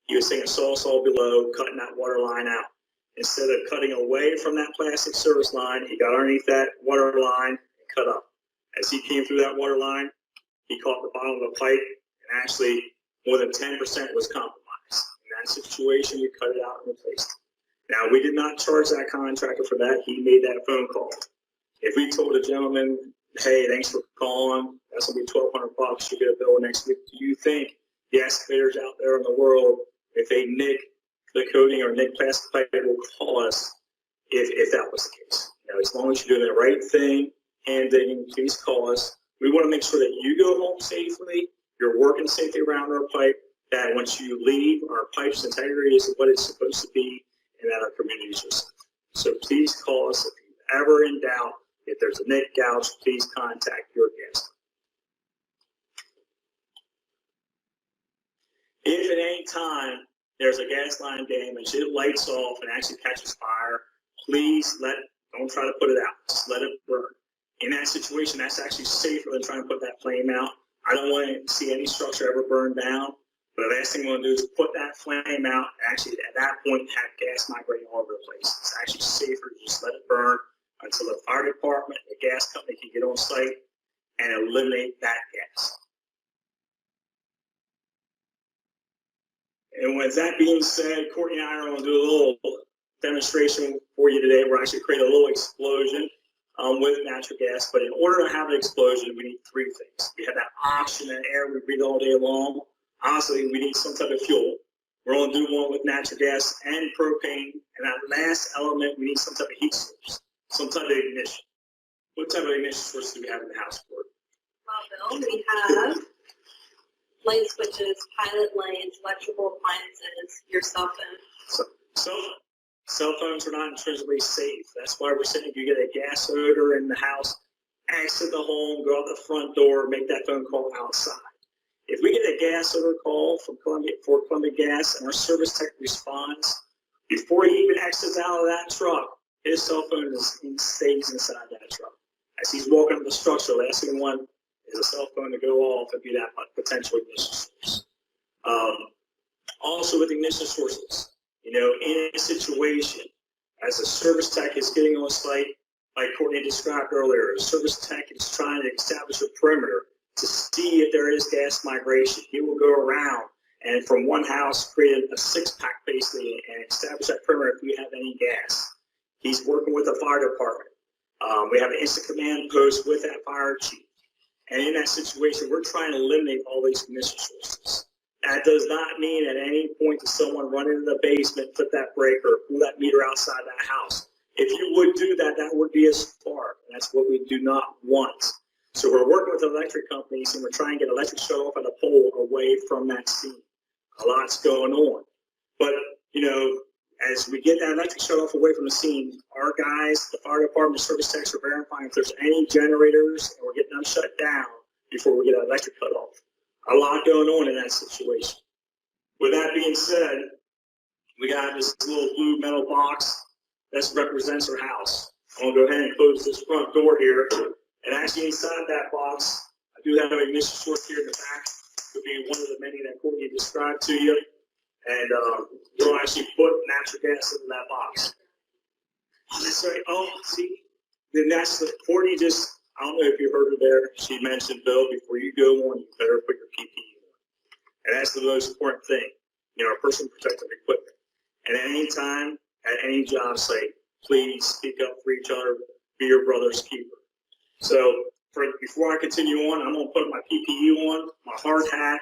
He was taking saw below, cutting that water line out. Instead of cutting away from that plastic service line, he got underneath that water line and cut up. As he came through that water line, he caught the bottom of the pipe, and actually more than 10% was compromised. In that situation, we cut it out and replaced it. Now, we did not charge that contractor for that. He made that phone call. If we told a gentleman, hey, thanks for calling, that's going to be $1,200, you get a bill next week, do you think the excavators out there in the world, if they nick the coating or nick plastic pipe, will call us if that was the case? You know, as long as you're doing the right thing, hand digging, please call us. We want to make sure that you go home safely, you're working safely around our pipe, that once you leave, our pipe's integrity is what it's supposed to be, and that our communities are safe. So please call us if you're ever in doubt. If there's a nick, gouge, please contact your gas. If at any time there's a gas line damage, it lights off and actually catches fire, please don't try to put it out. Just let it burn. In that situation, that's actually safer than trying to put that flame out. I don't want to see any structure ever burn down, but the last thing we want to do is put that flame out and actually at that point have gas migrating all over the place. It's actually safer to just let it burn until the fire department, the gas company can get on site and eliminate that gas. And with that being said, Courtney and I are going to do a little demonstration for you today. We're actually create a little explosion with natural gas. But in order to have an explosion, we need 3 things. We have that oxygen and air we breathe all day long. Honestly, we need some type of fuel. We're going to do one with natural gas and propane. And that last element, we need some type of heat source, some type of ignition. What type of ignition source do we have in the house, Court? Well, Bill, we have light switches, pilot lights, electrical appliances, your cell phone. Cell phones are not intrinsically safe. That's why we're saying if you get a gas odor in the house, exit the home, go out the front door, make that phone call outside. If we get a gas odor call from Columbia Gas and our service tech responds, before he even exits out of that truck, his cell phone stays inside that truck. As he's walking up the structure, the last thing we want is a cell phone to go off and be that potential ignition source. Also with ignition sources, you know, in a situation, as a service tech is getting on site, like Courtney described earlier, a service tech is trying to establish a perimeter to see if there is gas migration. He will go around and from one house create a 6-pack basically and establish that perimeter if we have any gas. He's working with the fire department. We have an instant command post with that fire chief. And in that situation, we're trying to eliminate all these ignition sources. That does not mean at any point does someone run into the basement, flip that breaker, or pull that meter outside that house. If you would do that, that would be a spark. And that's what we do not want. So we're working with electric companies, and we're trying to get electric shut off on a pole away from that scene. A lot's going on. But, you know, as we get that electric shut off away from the scene, our guys, the fire department, service techs are verifying if there's any generators, and we're getting them shut down before we get an electric cut off. A lot going on in that situation. With that being said, we got this little blue metal box that represents our house. I'm going to go ahead and close this front door here. And actually inside that box, I do have an ignition source here in the back. Could be one of the many that Courtney described to you. And we'll actually put natural gas in that box. Oh, that's right. Oh, see? Then that's the Courtney just, I don't know if you heard her there. She mentioned, Bill, before you go on, you better put your PPE on. And that's the most important thing, you know, our personal protective equipment. And at any time, at any job site, please speak up for each other, be your brother's keeper. So before I continue on, I'm going to put my PPE on, my hard hat,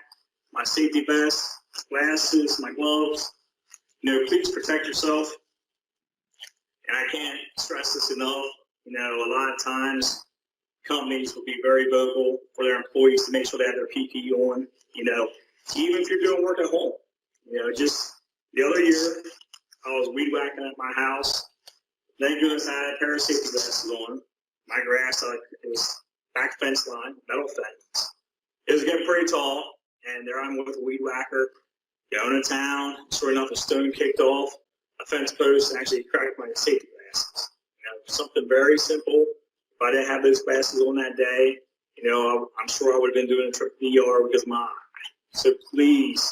my safety vest, glasses, my gloves. You know, please protect yourself. And I can't stress this enough. You know, a lot of times companies will be very vocal for their employees to make sure they have their PPE on. You know, even if you're doing work at home, you know, just The other year, I was weed whacking at my house. Thank goodness I had a pair of safety glasses on. My grass, it was back fence line, metal fence. It was getting pretty tall, and there I'm with a weed whacker, going to town. Sure enough, a stone kicked off a fence post and actually cracked my safety glasses. Something very simple. If I didn't have those glasses on that day, I'm sure I would have been doing a trip to the ER because of my eye. So please,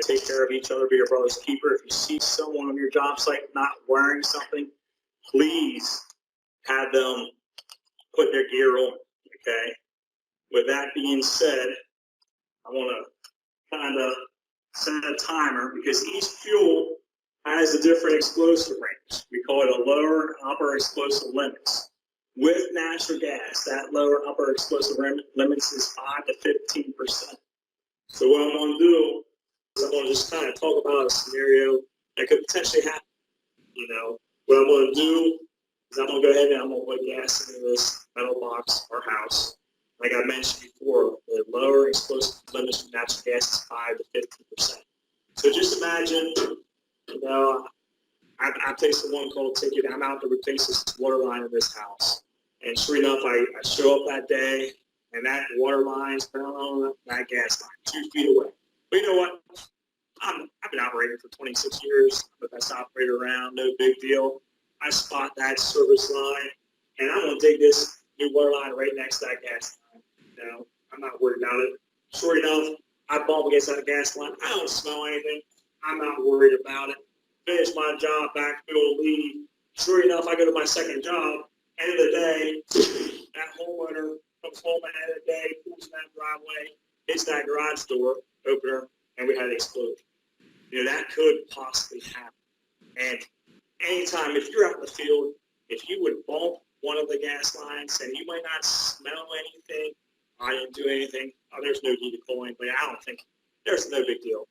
take care of each other, be your brother's keeper. If you see someone on your job site not wearing something, please have them put their gear on, okay? With that being said, I want to kind of set a timer because each fuel has a different explosive range. We call it a lower and upper explosive limits. With natural gas, that lower and upper explosive limits is 5 to 15%. So what I'm going to do is I'm going to just kind of talk about a scenario that could potentially happen. What I'm going to do is I'm going to go ahead and I'm going to put gas into this metal box or house. Like I mentioned before, the lower explosive limits for natural gas is 5 to 15%. So just imagine, I placed a one call ticket. I'm out to replace this water line in this house. And sure enough, I show up that day, and that water line's on that gas line 2 feet away. But you know what? I've been operating for 26 years. I'm the best operator around, no big deal. I spot that service line, and I'm going to dig this new water line right next to that gas line. I'm not worried about it. Sure enough, I bump against that gas line. I don't smell anything. I'm not worried about it. Finish my job, back, middle, leave. Sure enough, I go to my second job. End of the day, that homeowner comes home at the end of the day, pulls in that driveway, hits that garage door opener, and we had an explosion. That could possibly happen. And anytime, if you're out in the field, if you would bump one of the gas lines and you might not smell anything, I didn't do anything, there's no need to call anybody. I don't think there's no big deal.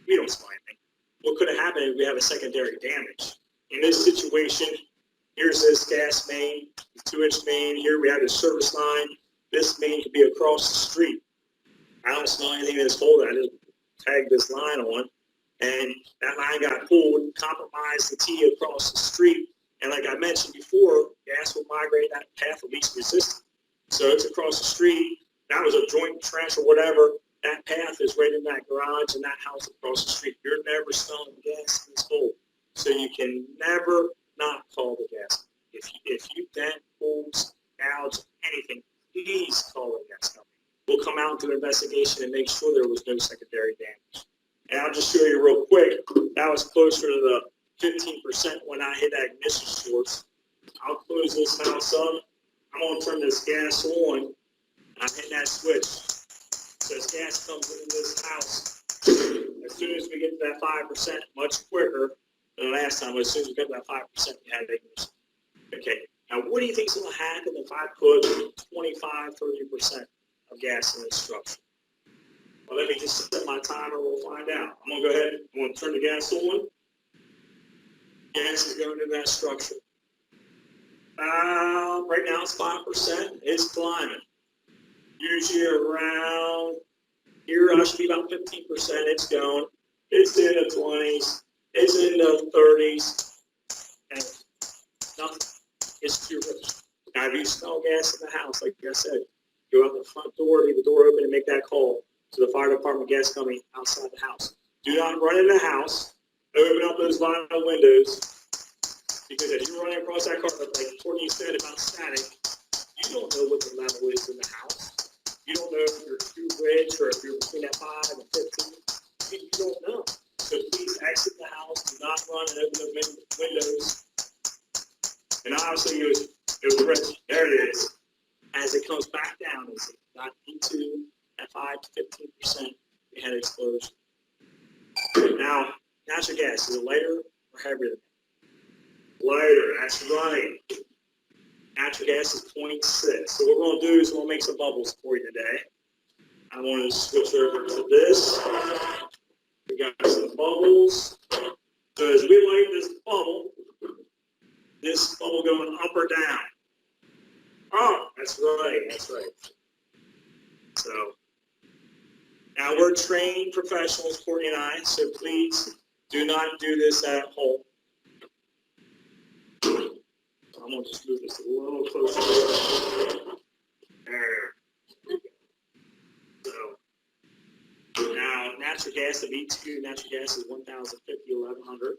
We don't smell anything. What could have happened is we have a secondary damage. In this situation, here's this gas main, 2-inch main. Here we have the service line. This main could be across the street. I don't smell anything in this hole that I just tagged this line on. And that line got pulled, compromised the T across the street. And like I mentioned before, gas will migrate that path of least resistance. So it's across the street. That was a joint trench or whatever. That path is right in that garage and that house across the street. You're never smelling gas in this hole. So you can never not call the gas. If you dent, pulls, gouge, anything, please call the gas company. We'll come out and do an investigation and make sure there was no secondary damage. And I'll just show you real quick. That was closer to the 15% when I hit that ignition source. I'll close this house up. I'm going to turn this gas on. I'm hitting that switch. So as gas comes into this house, as soon as we get to that 5%, much quicker than the last time, as soon as we get to that 5%, we had ignition. Okay, now what do you think is going to happen if I put 25, 30% of gas in this structure? Well, let me just set my timer. We'll find out. I'm going to go ahead. I'm going to turn the gas on. Gas is going in that structure. Right now it's 5%. It's climbing. Usually around here, I should be about 15%. It's going. It's in the 20s. It's in the 30s. And nothing. It's too rich. Now, if you smell gas in the house, like I said, go out the front door, leave the door open, and make that call to the fire department gas company outside the house. Do not run in the house. Open up those vinyl windows. Because if you're running across that carpet, like Courtney said about static, you don't know what the level is in the house. You don't know if you're too rich or if you're between that 5 and 15. You don't know. So please exit the house. Do not run and open the windows. And obviously it was rich. There it is. As it comes back down, as it got into that 5 to 15%, we had an explosion. Now, natural gas, is it lighter or heavier than that? Lighter, that's right. Natural gas is 0.6. So what we're going to do is we're going to make some bubbles for you today. I want to switch over to this. We got some bubbles. So as we light this bubble going up or down. Oh, that's right, that's right. So now we're trained professionals, Courtney and I, so please Do not do this at home. I'm going to just move this a little closer. There. So, now, natural gas, the BTU natural gas is 1,050, 1,100.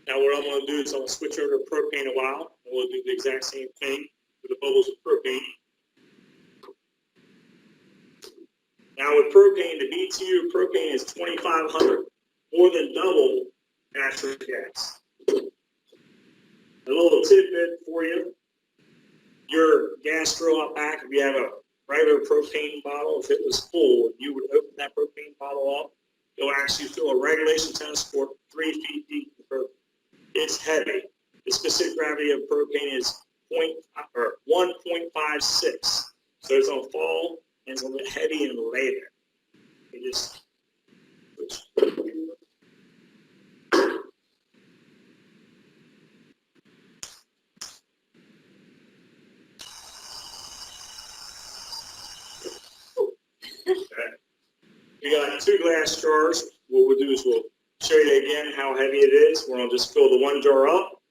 Now what I'm going to do is I'm going to switch over to propane a while, and we'll do the exact same thing with the bubbles of propane. Now with propane, the BTU of propane is 2,500, more than double natural gas. A little tidbit for you: your gas grill out back, if you have a regular propane bottle, if it was full, you would open that propane bottle up. You'll actually fill a regulation tennis court 3 feet deep in propane. It's heavy. The specific gravity of propane is 1.56. So it's going to fall and it's going to get heavy and lay there. You just switch. Okay. We got 2 glass jars. What we'll do is we'll show you again how heavy it is. We're going to just fill the 1 jar up.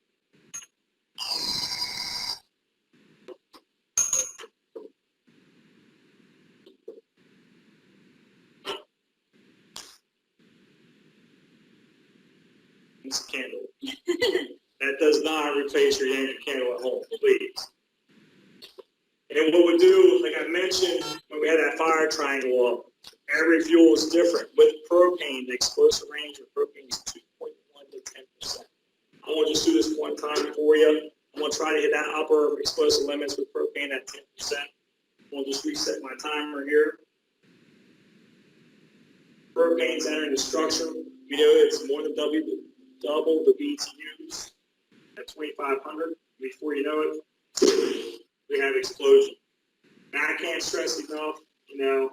It's a candle. That does not replace your Yankee candle at home, please. And what we do, like I mentioned, when we had that fire triangle up, every fuel is different. With propane, the explosive range of propane is 2.1 to 10%. I want to just do this one time for you. I'm going to try to hit that upper explosive limits with propane at 10%. We'll just reset my timer here. Propane's entering the structure. You know it's more than double the BTUs at 2,500. Before you know it, we have explosion. Now I can't stress enough, the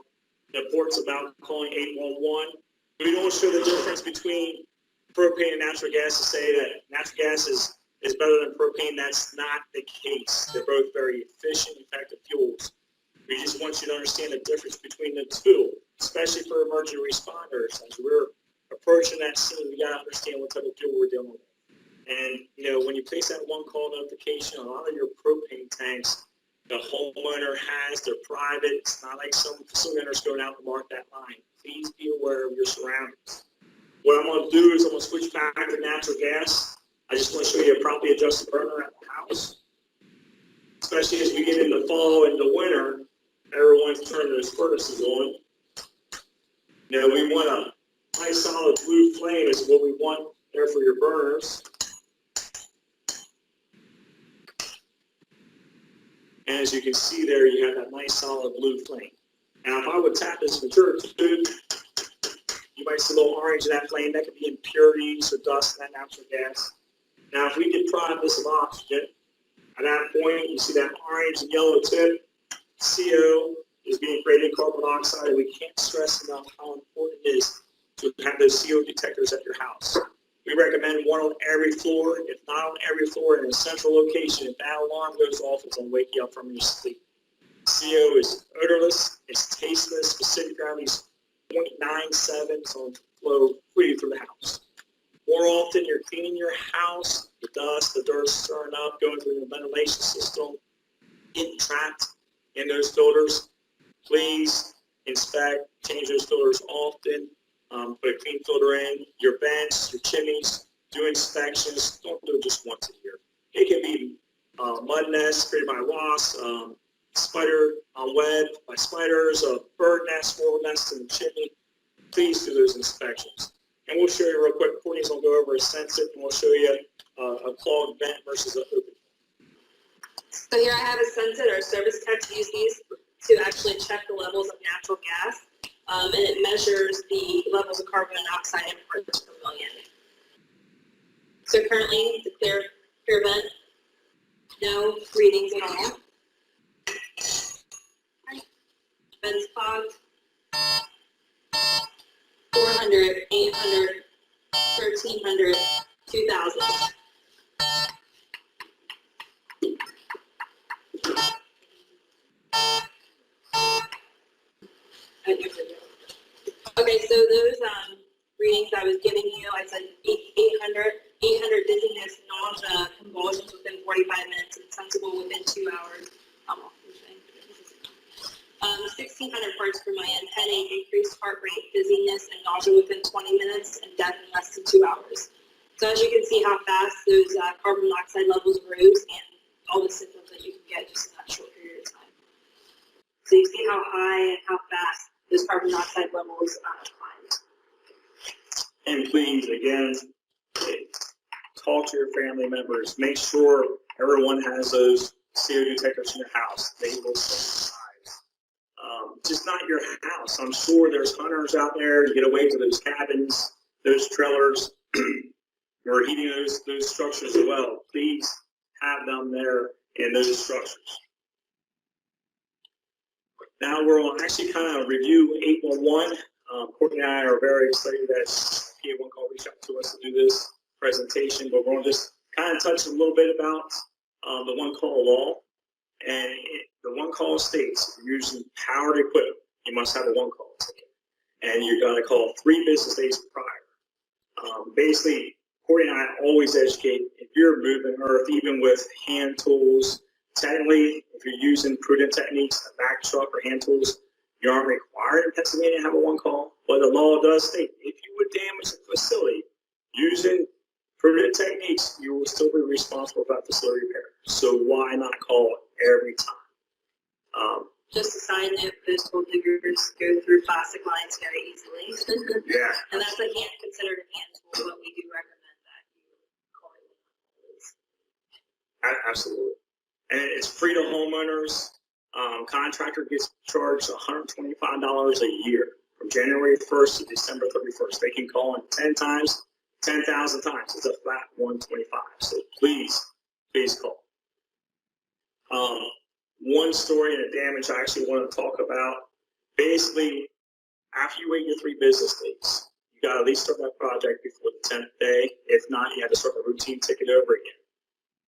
importance about calling 811. We don't show the difference between propane and natural gas to say that natural gas is better than propane. That's not the case. They're both very efficient, effective fuels. We just want you to understand the difference between the two, especially for emergency responders. As we're approaching that scene, we got to understand what type of fuel we're dealing with. And, when you place that one call notification, a lot of your propane tanks, the homeowner has, they're private. It's not like some facility owners going out to mark that line. Please be aware of your surroundings. What I'm going to do is I'm going to switch back to natural gas. I just want to show you a properly adjusted burner at the house. Especially as we get into fall and the winter, everyone's turning those furnaces on. We want a nice solid blue flame is what we want there for your burners. And as you can see there, you have that nice solid blue flame. Now, if I would tap this mature tube, you might see a little orange in that flame. That could be impurities or dust in that natural gas. Now, if we deprive this of oxygen, at that point, you see that orange and yellow tip. CO is being created, carbon monoxide, and we can't stress enough how important it is to have those CO detectors at your house. We recommend one on every floor. If not on every floor, in a central location. If that alarm goes off, it's going to wake you up from your sleep. CO is odorless, it's tasteless, specific gravity is 0.97, so it'll flow freely through the house. More often, you're cleaning your house, the dust, the dirt's stirring up, going through the ventilation system, getting trapped in those filters. Please inspect, change those filters often. Put a clean filter in. Your vents, your chimneys, do inspections. Don't do it just once a year. It can be mud nests created by wasps, spider web by spiders, a bird nest, squirrel nest in the chimney. Please do those inspections. And we'll show you real quick. Courtney's going to go over a sensor, and we'll show you a clogged vent versus an open. So here I have a sensor. Our service techs use these to actually check the levels of natural gas, and it measures the levels of carbon monoxide in parts per million. So currently, the clear vent, no readings at all. Vents clogged. 400, 800, 1300, 2000. Okay, so those readings I was giving you, I said 800 dizziness, nausea, convulsions within 45 minutes, insensible within 2 hours. 1,600 parts per million, headache, increased heart rate, dizziness, and nausea within 20 minutes, and death in less than 2 hours. So as you can see how fast those carbon monoxide levels rose and all the symptoms that you can get just in that short period of time. So you see how high and how fast those carbon monoxide levels climbed. And please, again, talk to your family members. Make sure everyone has those CO detectors in their house. They will save lives. Just not your house. I'm sure there's hunters out there to get away to those cabins, those trailers. We're heating those structures as well. Please have them there in those structures. Now we'll actually kind of review 811. Courtney and I are very excited that PA1 Call reached out to us to do this presentation, but we're going to just kind of touch a little bit about the one call law. And the one call states, if you're using powered equipment, you must have a one call ticket. And you're going to call 3 business days prior. Basically, Corey and I always educate, if you're moving earth, even with hand tools, technically, if you're using prudent techniques, a back truck or hand tools, you aren't required in Pennsylvania to have a one call, but the law does state if you would damage a facility using prudent techniques, you will still be responsible for that facility repair. So why not call every time? Just a side note, those tool diggers go through plastic lines very easily. Yeah. And that's considered a hand tool, but we do recommend that you call it. Absolutely. And it's free to homeowners. Contractor gets charged $125 a year from January 1st to December 31st. They can call in 10 times, 10,000 times. It's a flat 125. So please call. One story and a damage I actually want to talk about. Basically, after you wait your 3 business days, you got to at least start that project before the 10th day. If not, you have to start the routine ticket over again.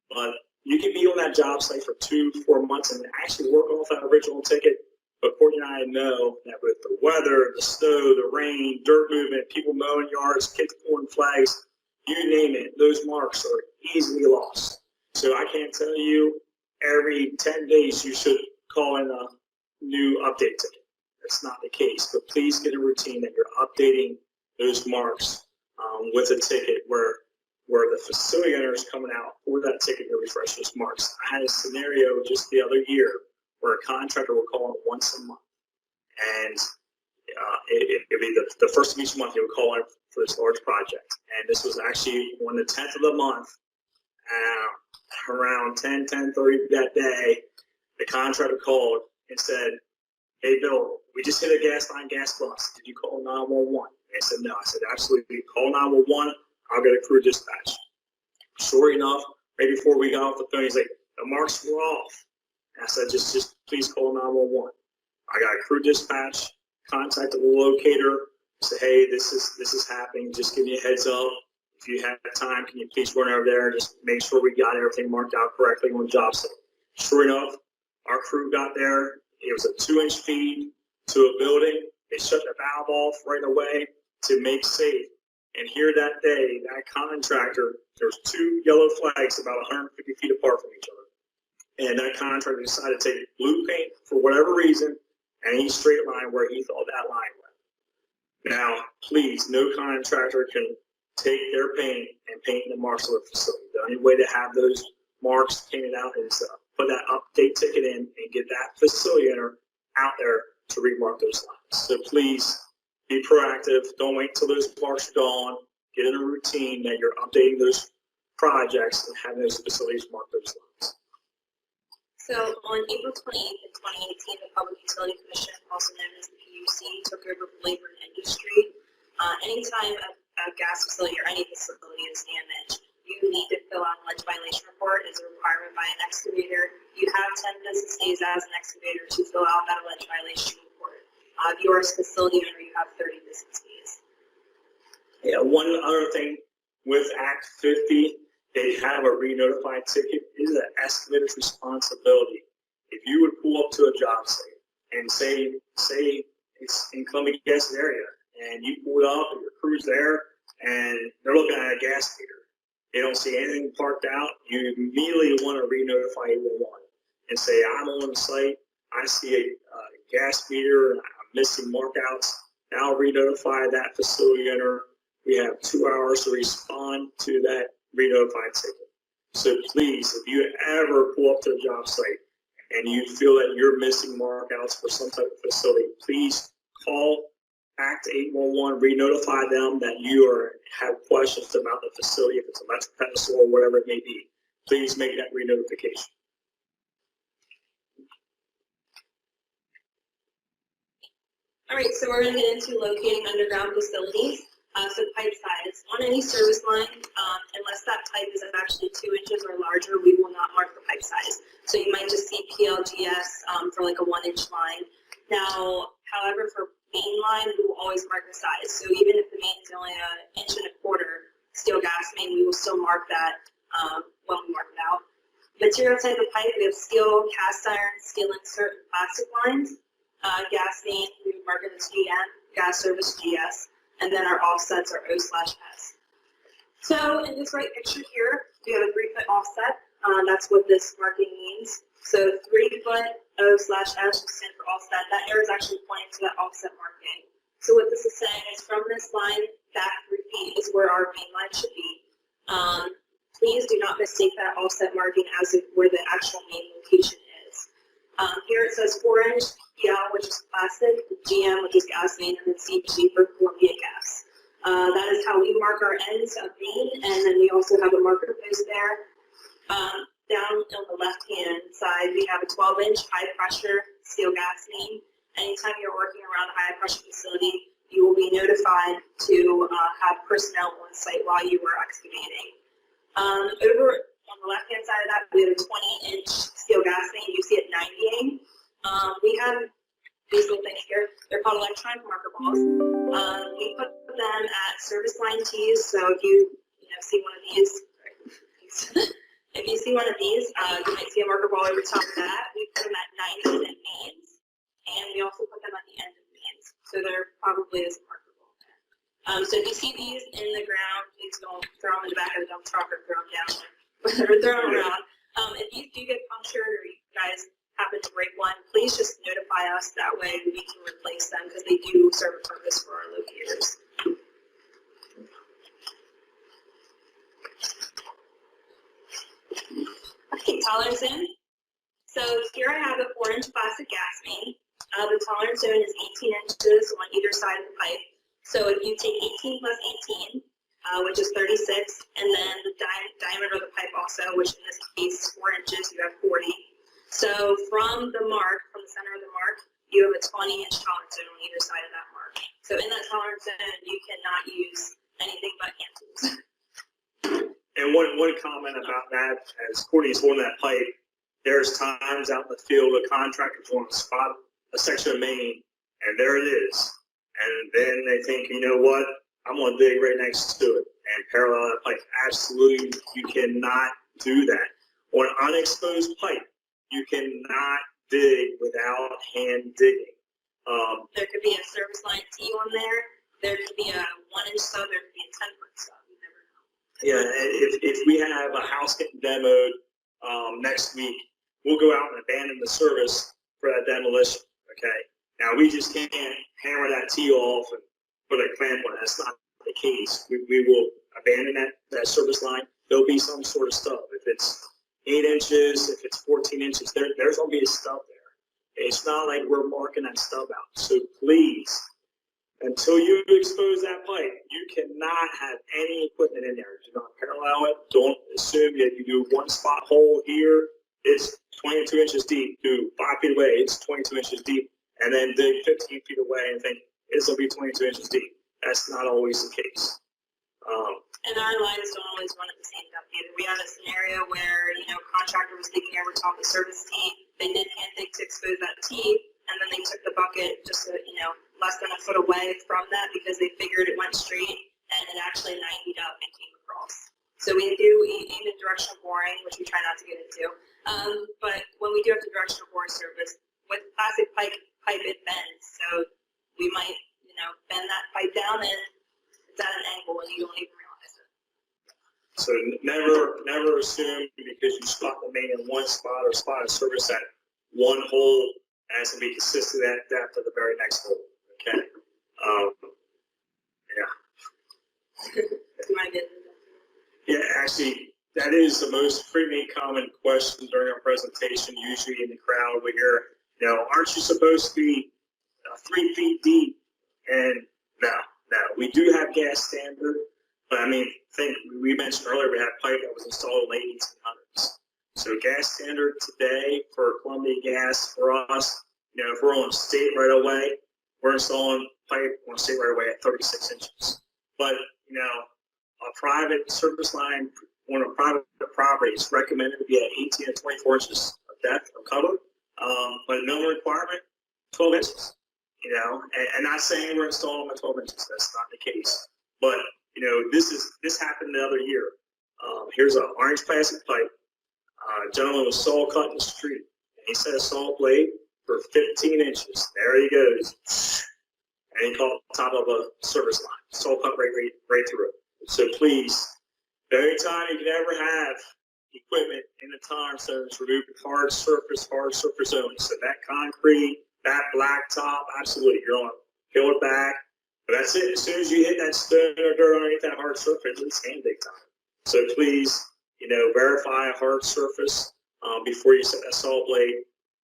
But you can be on that job site for 2-4 months and actually work off that original ticket. But Courtney and I know that with the weather, the snow, the rain, dirt movement, people mowing yards, kids pulling flags, you name it, those marks are easily lost. So I can't tell you every 10 days you should call in a new update ticket. That's not the case. But please get a routine that you're updating those marks with a ticket where the facility owner is coming out for that ticket to refresh those marks. I had a scenario just the other year where a contractor would call in once a month. And it'd be the first of each month he would call in for this large project. And this was actually on the 10th of the month, around 10:30 that day, the contractor called and said, "Hey, Bill, we just hit a gas line gas bust. Did you call 911? I said, "No." I said, "Absolutely. Call 911. I'll get a crew dispatch." Sure enough, right before we got off the phone, he's like, "The marks were off." And I said, just please call 911. I got a crew dispatch, contacted the locator, said, "Hey, this is happening. Just give me a heads up. If you have time, can you please run over there and just make sure we got everything marked out correctly on the job site?" Sure enough, our crew got there. It was a 2-inch feed to a building. They shut the valve off right away to make safe. And here that day, that contractor, there was 2 yellow flags about 150 feet apart from each other. And that contractor decided to take blue paint for whatever reason, and he straight line where he thought that line went. Now, please, no contractor can take their paint and paint the marks of the facility. The only way to have those marks painted out is put that update ticket in and get that facility owner out there to remark those lines. So please be proactive. Don't wait until those marks are gone. Get in a routine that you're updating those projects and having those facilities mark those lines. So on April 28th of 2018, the Public Utility Commission, also known as the PUC, took over labor and industry. Anytime a gas facility or any facility is damaged, you need to fill out a ledge violation report as a requirement by an excavator. You have 10 business days as an excavator to fill out that alleged violation report. If you are a facility owner, you have 30 business days. Yeah, one other thing with Act 50, they have a re-notified ticket. It is an excavator's responsibility. If you would pull up to a job site and say it's in Columbia area, and you pull up and your crew's there and they're looking at a gas meter. They don't see anything parked out. You immediately want to re-notify 811 and say, I'm on the site. I see a gas meter and I'm missing markouts. Now re-notify that facility owner. We have 2 hours to respond to that re-notified ticket. So please, if you ever pull up to a job site and you feel that you're missing markouts for some type of facility, please call Act 811, re-notify them that you have questions about the facility, if it's electric pedestal or whatever it may be. Please make that re-notification. All right, so we're going to get into locating underground facilities. So pipe size. On any service line, unless that pipe is actually 2 inches or larger, we will not mark the pipe size. So you might just see PLGS for like a 1 inch line. Now, however, for main line, we will always mark the size. So even if the main is only 1.25 inches steel gas main, we will still mark that when we mark it out. Material type of pipe, we have steel, cast iron, steel insert, and plastic lines. Gas main, we mark it as GM, gas service GS, and then our offsets are O/S. So in this right picture here, we have a 3-foot offset. That's what this marking means. So 3-foot O/S will stand for offset. That arrow is actually pointing to that offset marking. So what this is saying is from this line back 3 feet is where our main line should be. Please do not mistake that offset marking as if where the actual main location is. Here it says 4-inch PL, which is plastic, GM, which is gas main, and then CG for Columbia gas. That is how we mark our ends of main, and then we also have a marker post there. Down on the left-hand side, we have a 12-inch high-pressure steel gas main. Anytime you're working around a high-pressure facility, you will be notified to have personnel on site while you are excavating. Over on the left-hand side of that, we have a 20-inch steel gas main. You see it 90ing. We have these little things here. They're called electronic marker balls. We put them at service line tees. So if you see one of these, if you see one of these, you might see a marker ball over top of that. We put them at 90s and mains, and we also put them at the end of mains. So there probably is a marker ball there. So if you see these in the ground, please don't throw them in the back of the dump truck or throw them down or throw them around. If you do get punctured or you guys happen to break one, please just notify us. That way we can replace them because they do serve a purpose for our locators. Okay, tolerance zone. So here I have a 4-inch plastic gas main. The tolerance zone is 18 inches on either side of the pipe. So if you take 18 plus 18, which is 36, and then the diameter of the pipe also, which in this case is 4 inches, you have 40. So from the mark, from the center of the mark, you have a 20-inch tolerance zone on either side of that mark. So in that tolerance zone, you cannot use anything but hand tools. And one comment about that, as Courtney's holding that pipe, there's times out in the field a contractor's going to spot a section of main, and there it is. And then they think, you know what, I'm going to dig right next to it and parallel that pipe. Absolutely, you cannot do that. On unexposed pipe, you cannot dig without hand digging. There could be a service line T on there. There could be a 1-inch sub. There could be a 10-foot sub. You never know. Yeah, if we have a house getting demoed next week, we'll go out and abandon the service for that demolition. Okay. Now we just can't hammer that T off and put a clamp on it. That's not the case. We will abandon that service line. There'll be some sort of stub. If it's 8 inches, if it's 14 inches, there's going to be a stub there. It's not like we're marking that stub out. So please, until you expose that pipe, you cannot have any equipment in there. Do not parallel it. Don't assume that you do one spot hole here, it's 22 inches deep. Do 5 feet away, it's 22 inches deep. And then dig 15 feet away and think it's going to be 22 inches deep. That's not always the case. And our lines don't always run at the same depth either. We had a scenario where, contractor was digging over top of the service T. They did hand dig to expose that T, and then they took the bucket just, less than a foot away from that because they figured it went straight, and it actually 90'd up and came across. So we do even directional boring, which we try not to get into. But when we do have the directional boring service, with plastic pipe it bends. So we might, bend that pipe down and it's at an angle and you don't even realize it. So never assume because you spot the main in one spot or spot a service at one hole has to be consistent at depth of the very next hole. Okay. Yeah, actually, that is the most frequently common question during our presentation. Usually in the crowd, we hear, aren't you supposed to be 3 feet deep? And no, we do have gas standard, but I think we mentioned earlier we had pipe that was installed in the late 1800s. So gas standard today for Columbia Gas for us, if we're on state right away, we're installing pipe on state right away at 36 inches. But a private service line on a private property is recommended to be at 18 to 24 inches of depth of cover, but no requirement 12 inches. And not saying we're installing them at 12 inches. That's not the case. But this happened the other year. Here's an orange plastic pipe. A gentleman was saw cutting the street, and he set a saw blade for 15 inches. There he goes, and he caught the top of a service line. Saw cut right through it. So please, the only time you can ever have equipment in the tolerance zones, remove hard surface zones. So that concrete, that blacktop, absolutely, you're on peel it back. But that's it. As soon as you hit that stone or dirt underneath that hard surface, it's hand big time. So please, verify a hard surface before you set that saw blade.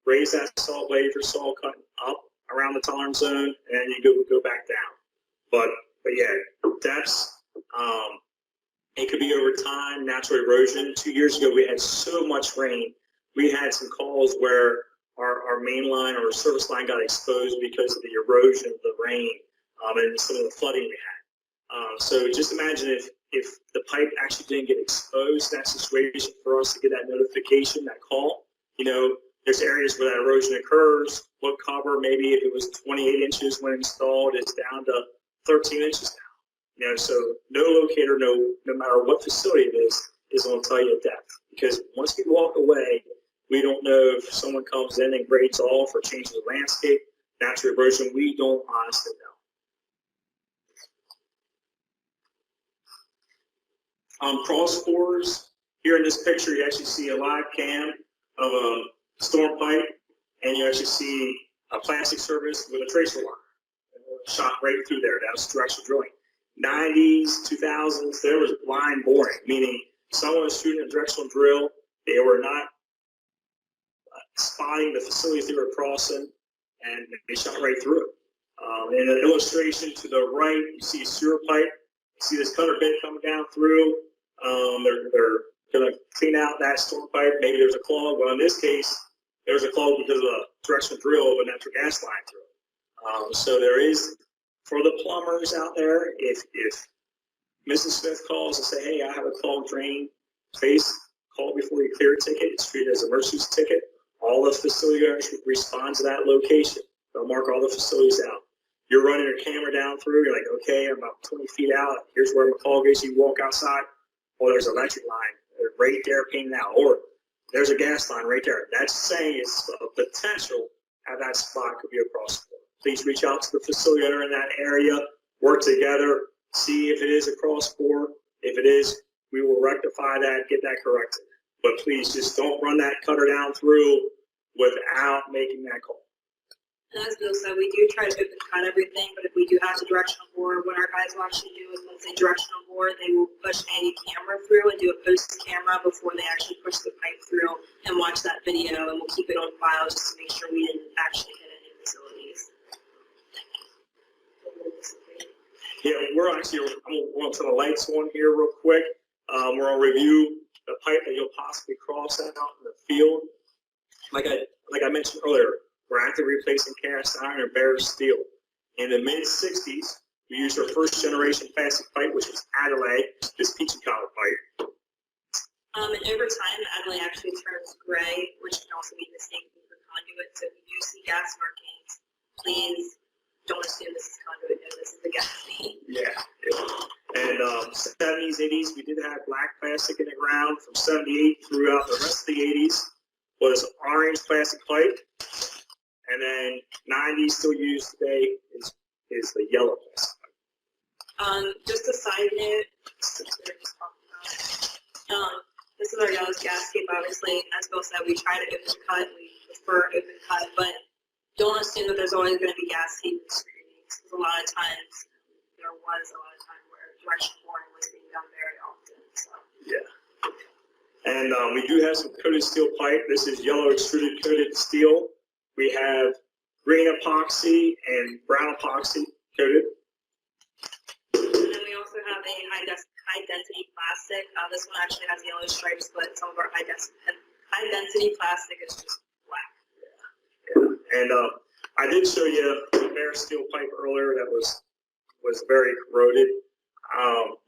Raise that saw blade for saw cutting up around the tolerance zone, and you go back down. But yeah, depths. It could be over time, natural erosion. 2 years ago, we had so much rain. We had some calls where our main line or service line got exposed because of the erosion of the rain and some of the flooding we had. So just imagine if the pipe actually didn't get exposed in that situation for us to get that notification, that call. There's areas where that erosion occurs. What cover, maybe if it was 28 inches when installed, it's down to 13 inches now. So no locator, no matter what facility it is going to tell you depth. Because once we walk away, we don't know if someone comes in and grades off or changes the landscape, natural erosion. We don't honestly know. Cross bores. Here in this picture, you actually see a live cam of a storm pipe, and you actually see a plastic service with a tracer line shot right through there. That was directional drilling. 90s, 2000s, there was blind boring, meaning someone was shooting a directional drill. They were not spotting the facilities they were crossing, and they shot right through it. In an illustration to the right, you see a sewer pipe. You see this cutter bit coming down through. They're going to clean out that storm pipe. Maybe there's a clog. Well, in this case, there's a clog because of a directional drill of a natural gas line through it. So there is, for the plumbers out there, if Mrs. Smith calls and say, hey, I have a clogged drain space, call before you clear a ticket. It's treated as an emergency ticket. All the facility owners respond to that location. They'll mark all the facilities out. You're running your camera down through. You're like, okay, I'm about 20 feet out. Here's where my clog is. You walk outside. Oh, there's an electric line right there painted out. Or there's a gas line right there. That's saying it's a potential at that spot could be a cross bore. Please reach out to the facility owner in that area. Work together. See if it is a cross bore. If it is, we will rectify that, get that corrected. But please just don't run that cutter down through without making that call. And as Bill said, we do try to cut everything, but if we do have to directional bore, what our guys will actually do is once they directional bore, they will push a camera through and do a post camera before they actually push the pipe through and watch that video, and we'll keep it on file just to make sure we didn't actually hit any facilities. Yeah, we're going to turn the lights on here real quick. We're going to review the pipe that you'll possibly cross out in the field. Like I mentioned earlier, we're actively replacing cast iron and bare steel. In the mid-60s, we used our first generation plastic pipe, which was Adelaide, this peachy color pipe. And over time, Adelaide actually turns gray, which can also be mistaken for conduit. So if you do see gas markings, please don't assume this is conduit. No, this is the gas main. Yeah. And 70s, 80s, we did have black plastic in the ground. From 78 throughout the rest of the 80s was orange plastic pipe. And then 90s still used today is the yellow plastic pipe. Just a side note, this is our yellow gasket, obviously. As Bill said, we try to open cut. We prefer open cut, but don't assume that there's always going to be gas heat in screenings. There was a lot of time where direction boring was being done very often. So. Yeah. And we do have some coated steel pipe. This is yellow extruded coated steel. We have green epoxy and brown epoxy coated. And then we also have a high density plastic. This one actually has yellow stripes, but some of our high density plastic is just black. Yeah. And I did show you a bare steel pipe earlier that was very corroded.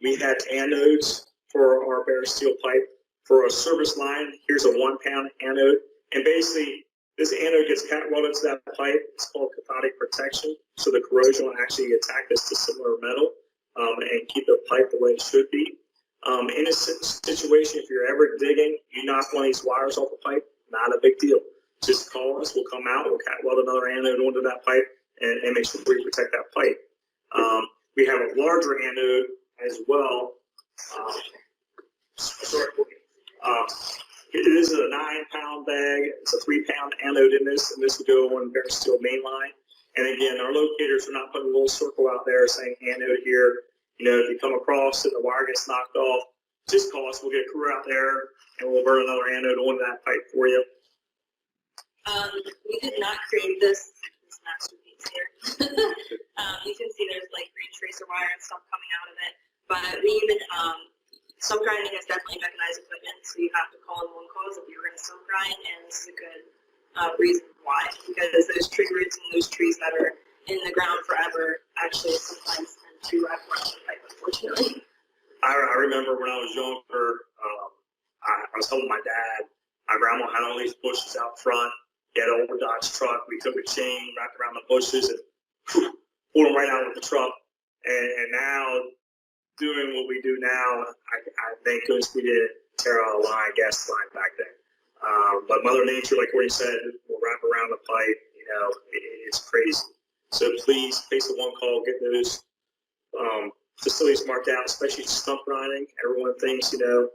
We had anodes for our bare steel pipe. For a service line, here's a 1 pound anode. And basically, this anode gets cat welded to that pipe. It's called cathodic protection. So the corrosion will actually attack this dissimilar metal and keep the pipe the way it should be. In a situation, if you're ever digging, you knock one of these wires off the pipe, not a big deal. Just call us, we'll come out, we'll cat weld another anode onto that pipe and make sure we protect that pipe. We have a larger anode as well. This is a 9 pound bag. It's a 3 pound anode in this, and this will go on bare steel main line. And again, our locators are not putting a little circle out there saying anode here. You know, if you come across and the wire gets knocked off, just call us. We'll get a crew out there and we'll burn another anode onto that pipe for you. We did not create this masterpiece here. You can see there's like green tracer wire and stuff coming out of it. But we even, stump grinding is definitely mechanized equipment, so you have to call in one calls if you're going to stump grind, and this is a good reason why. Because those tree roots and those trees that are in the ground forever actually sometimes tend to wrap around the pipe, unfortunately. I remember when I was younger, I was helping my dad. My grandma had all these bushes out front. He had an old Dodge truck. We took a chain, wrapped around the bushes, and pulled them right out of the truck. And now, doing what we do now, I thank goodness we didn't tear out a gas line back then. But Mother Nature, like what you said, will wrap around the pipe. You know, it's crazy. So please, place the one call, get those facilities marked out, especially stump grinding. Everyone thinks, you know,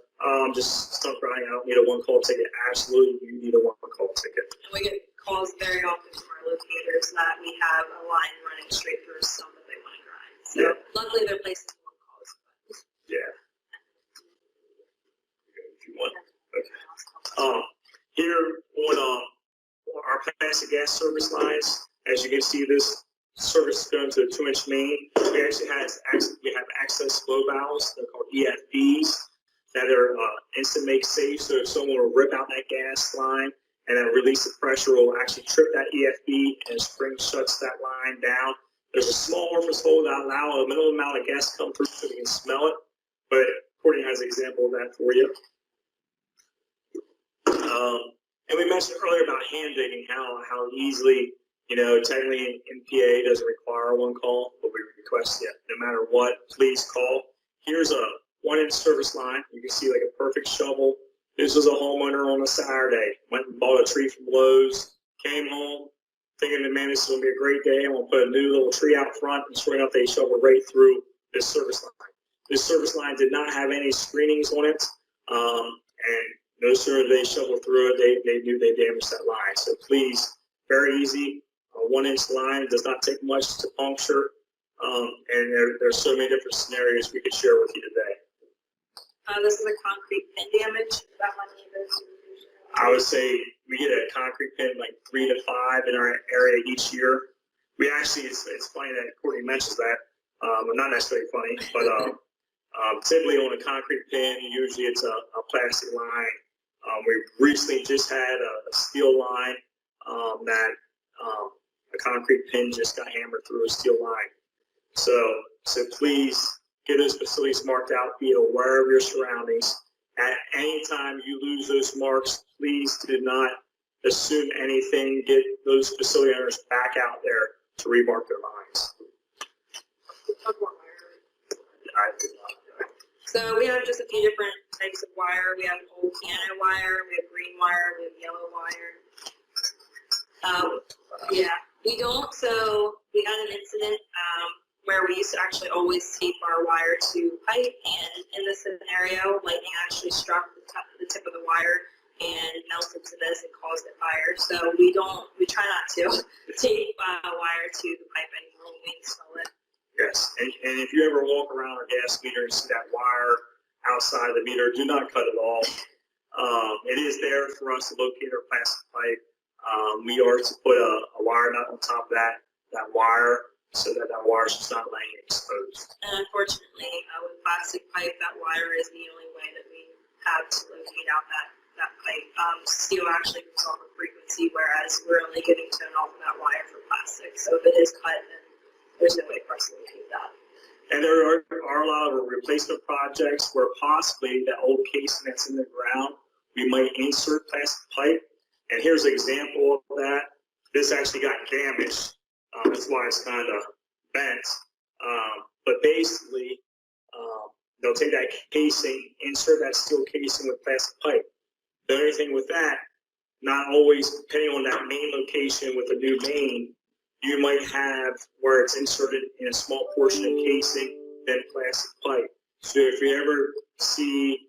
just stump grinding, I don't need a one call ticket. Absolutely, you need a one call ticket. And we get calls very often from our locators that we have a line running straight through a stump that they want to grind. So luckily they're placing one calls. Yeah. If you want. Okay. Here on our plastic gas service lines, as you can see, this service is going to a 2-inch main. We actually have access flow valves. They're called EFBs that are instant make safe. So if someone will rip out that gas line and then release the pressure, will actually trip that EFB and spring shuts that line down. There's a small orifice hole that allow a minimum amount of gas to come through so we can smell it. But Courtney has an example of that for you. And we mentioned earlier about hand digging, how easily, you know, technically NPA doesn't require one call, but we request it. No matter what, please call. Here's a 1-inch service line. You can see like a perfect shovel. This was a homeowner on a Saturday. Went and bought a tree from Lowe's, came home, thinking, man, this is going to be a great day. I'm going to put a new little tree out front, and sure enough, they shoveled right through this service line. This service line did not have any screenings on it, and no sooner they shoveled through it, they knew they damaged that line. So please, very easy. A 1-inch line does not take much to puncture, and there's so many different scenarios we could share with you today. This is a concrete pin damage. That one either. I would say we get a concrete pin like 3 to 5 in our area each year. We actually, it's funny that Courtney mentions that. Not necessarily funny, but typically on a concrete pin, usually it's a plastic line. We recently just had a steel line that a concrete pin just got hammered through a steel line. So please get those facilities marked out, be aware of your surroundings. At any time you lose those marks, please do not assume anything. Get those facility owners back out there to remark their lines. So we have just a few different types of wire. We have old piano wire, we have green wire, we have yellow wire. Yeah, we don't. So we had an incident where we used to actually always tape our wire to pipe, and in this scenario, lightning actually struck the tip of the wire and melted to this and caused a fire. So we try not to tape wire to the pipe anymore when we install it. Yes, and if you ever walk around our gas meter and see that wire outside the meter, do not cut it off. It is there for us to locate our plastic pipe. We are to put a wire nut on top of that wire so that wire is just not laying exposed. And unfortunately, with plastic pipe, that wire is the only way that we have to locate out that pipe. Steel actually gives off a frequency, whereas we're only getting tone off of that wire for plastic. So if it is cut, then there's no way for us to locate that. And there are a lot of replacement projects where possibly that old casing that's in the ground, we might insert plastic pipe. And here's an example of that. This actually got damaged. That's why it's kind of bent. But basically, they'll take that casing, insert that steel casing with plastic pipe. The only thing with that, not always depending on that main location with a new main, you might have where it's inserted in a small portion of casing, then plastic pipe. So if you ever see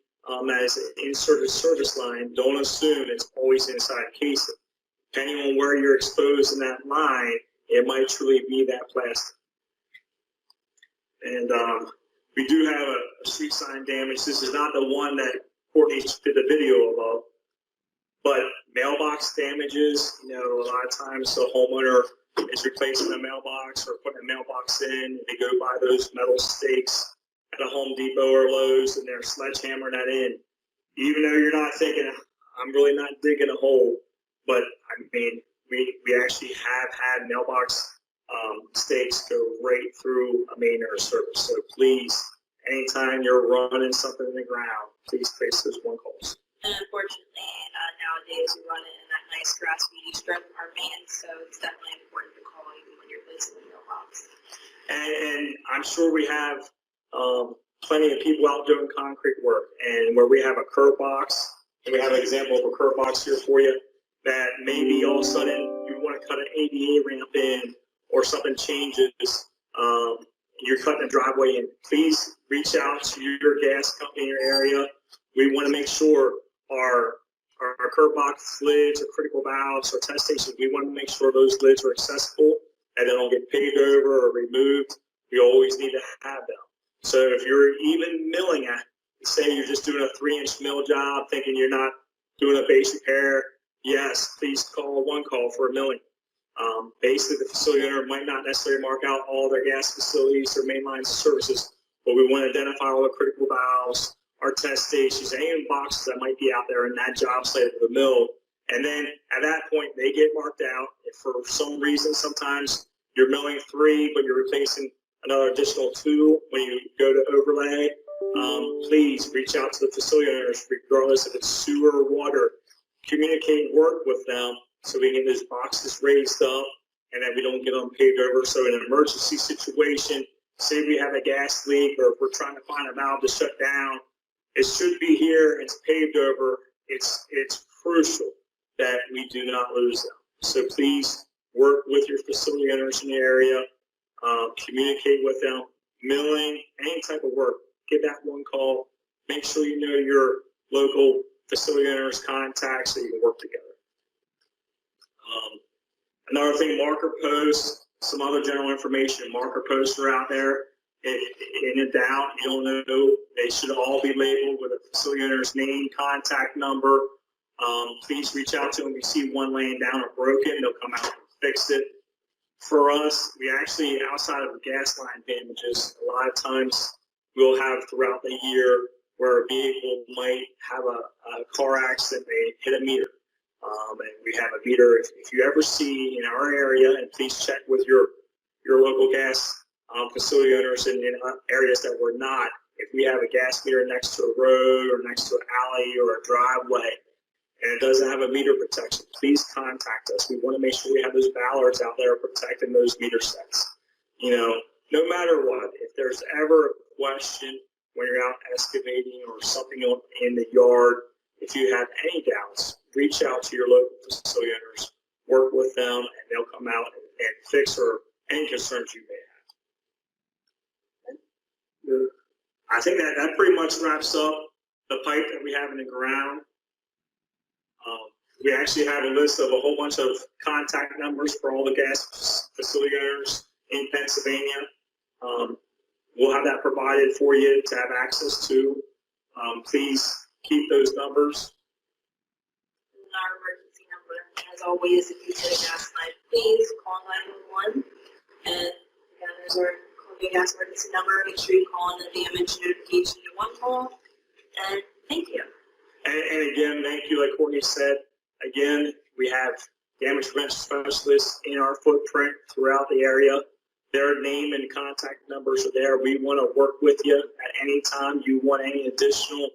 as an inserted service line, don't assume it's always inside casing. Depending on where you're exposed in that line, it might truly be that plastic. And we do have a street sign damage. This is not the one that Courtney did the video about, but mailbox damages, a lot of times the homeowner is replacing a mailbox or putting a mailbox in. They go buy those metal stakes at a Home Depot or Lowe's, and they're sledgehammering that in. Even though you're not thinking, I'm really not digging a hole, but I mean, we actually have had mailbox stakes go right through a main or service. So please, anytime you're running something in the ground, please place those one calls. And unfortunately, nowadays we run it in that nice grass meaty strip of our main, so it's definitely important to call even when you're placing the mailbox. And I'm sure we have plenty of people out doing concrete work, and where we have a curb box, and we have an example of a curb box here for you, that maybe all of a sudden you want to cut an ADA ramp in, or something changes, you're cutting a driveway in. Please reach out to your gas company in your area. We want to make sure our curb box lids or critical valves or test stations, we want to make sure those lids are accessible and they don't get paved over or removed. We always need to have them. So if you're even milling at, say you're just doing a 3-inch mill job, thinking you're not doing a base repair, yes, please call one call for a milling. Basically, the facility owner might not necessarily mark out all their gas facilities or main lines of services, but we want to identify all the critical valves, our test stations, any boxes that might be out there in that job site of the mill. And then at that point, they get marked out. If for some reason, sometimes you're milling 3, but you're replacing another additional 2 when you go to overlay, please reach out to the facility owners, regardless if it's sewer or water. Communicate, work with them so we can get those boxes raised up and that we don't get them paved over. So in an emergency situation, say we have a gas leak or if we're trying to find a valve to shut down, it should be here, it's paved over. It's crucial that we do not lose them. So please work with your facility owners in the area, communicate with them, milling, any type of work, get that one call, make sure you know your local facility owners' contacts so you can work together. Another thing, marker posts, some other general information, marker posts are out there. In a doubt, you don't know, they should all be labeled with a facility owner's name, contact number. Please reach out to them. If you see one laying down or broken, they'll come out and fix it. For us, we actually, outside of gas line damages, a lot of times we'll have throughout the year where a vehicle might have a car accident, they hit a meter. And we have a meter. If you ever see in our area, and please check with your local gas facility owners in areas that we're not, if we have a gas meter next to a road or next to an alley or a driveway and it doesn't have a meter protection, please contact us. We want to make sure we have those ballards out there protecting those meter sets. No matter what, if there's ever a question when you're out excavating or something in the yard, if you have any doubts, reach out to your local facility owners, work with them, and they'll come out and fix or any concerns you may have. I think that pretty much wraps up the pipe that we have in the ground. We actually have a list of a whole bunch of contact numbers for all the gas facility owners in Pennsylvania. We'll have that provided for you to have access to. Please keep those numbers. Our emergency number, as always, if you hit a gas line, please call 911. And again, there's our Columbia Gas emergency number. Make sure you call in the damage notification to one call. And thank you. And again, thank you, like Courtney said. Again, we have damage prevention specialists in our footprint throughout the area. Their name and contact numbers are there. We want to work with you at any time you want any additional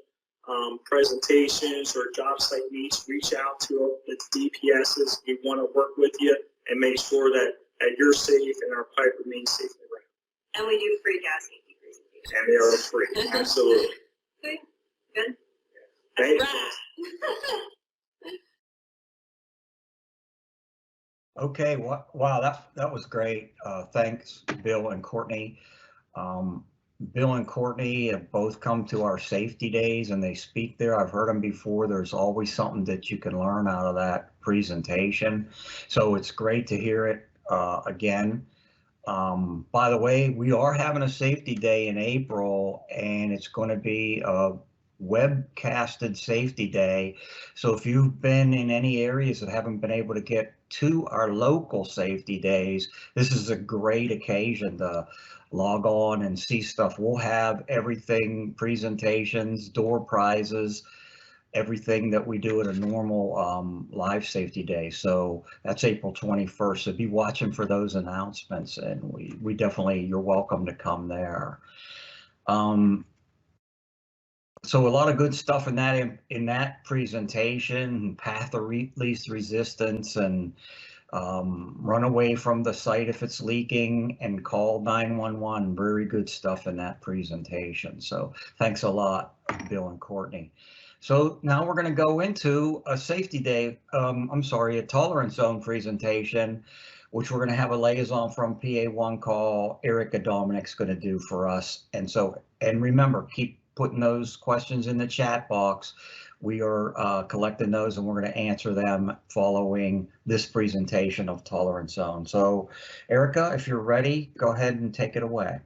presentations or job site needs. Reach out to the DPSs. We want to work with you and make sure that you're safe and our pipe remains safe in the ground. And we do free gas safety presentations. And they are free. Absolutely. Okay, good. Thank you. Okay, wow, that was great. Thanks, Bill and Courtney. Bill and Courtney have both come to our safety days and they speak there. I've heard them before. There's always something that you can learn out of that presentation. So it's great to hear it again. By the way, we are having a safety day in April and it's going to be a webcasted safety day. So if you've been in any areas that haven't been able to get to our local safety days, this is a great occasion to log on and see stuff. We'll have everything, presentations, door prizes, everything that we do at a normal live safety day. So that's April 21st. So be watching for those announcements, and we definitely, you're welcome to come there. So a lot of good stuff in that presentation, path of least resistance, and run away from the site if it's leaking and call 911. Very good stuff in that presentation. So thanks a lot, Bill and Courtney. So now we're going to go into a safety day, a tolerance zone presentation, which we're going to have a liaison from PA1 call, Erica Dominic's going to do for us. And remember, keep putting those questions in the chat box. We are collecting those and we're going to answer them following this presentation of tolerance zone. So Erica, if you're ready, go ahead and take it away.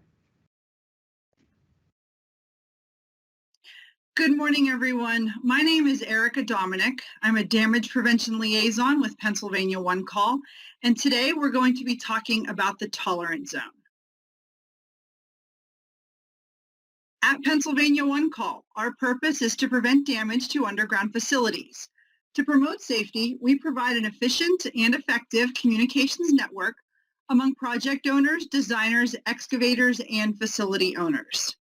Good morning, everyone. My name is Erica Dominic. I'm a damage prevention liaison with Pennsylvania One Call, and today we're going to be talking about the tolerance zone. At Pennsylvania One Call, our purpose is to prevent damage to underground facilities. To promote safety, we provide an efficient and effective communications network among project owners, designers, excavators, and facility owners.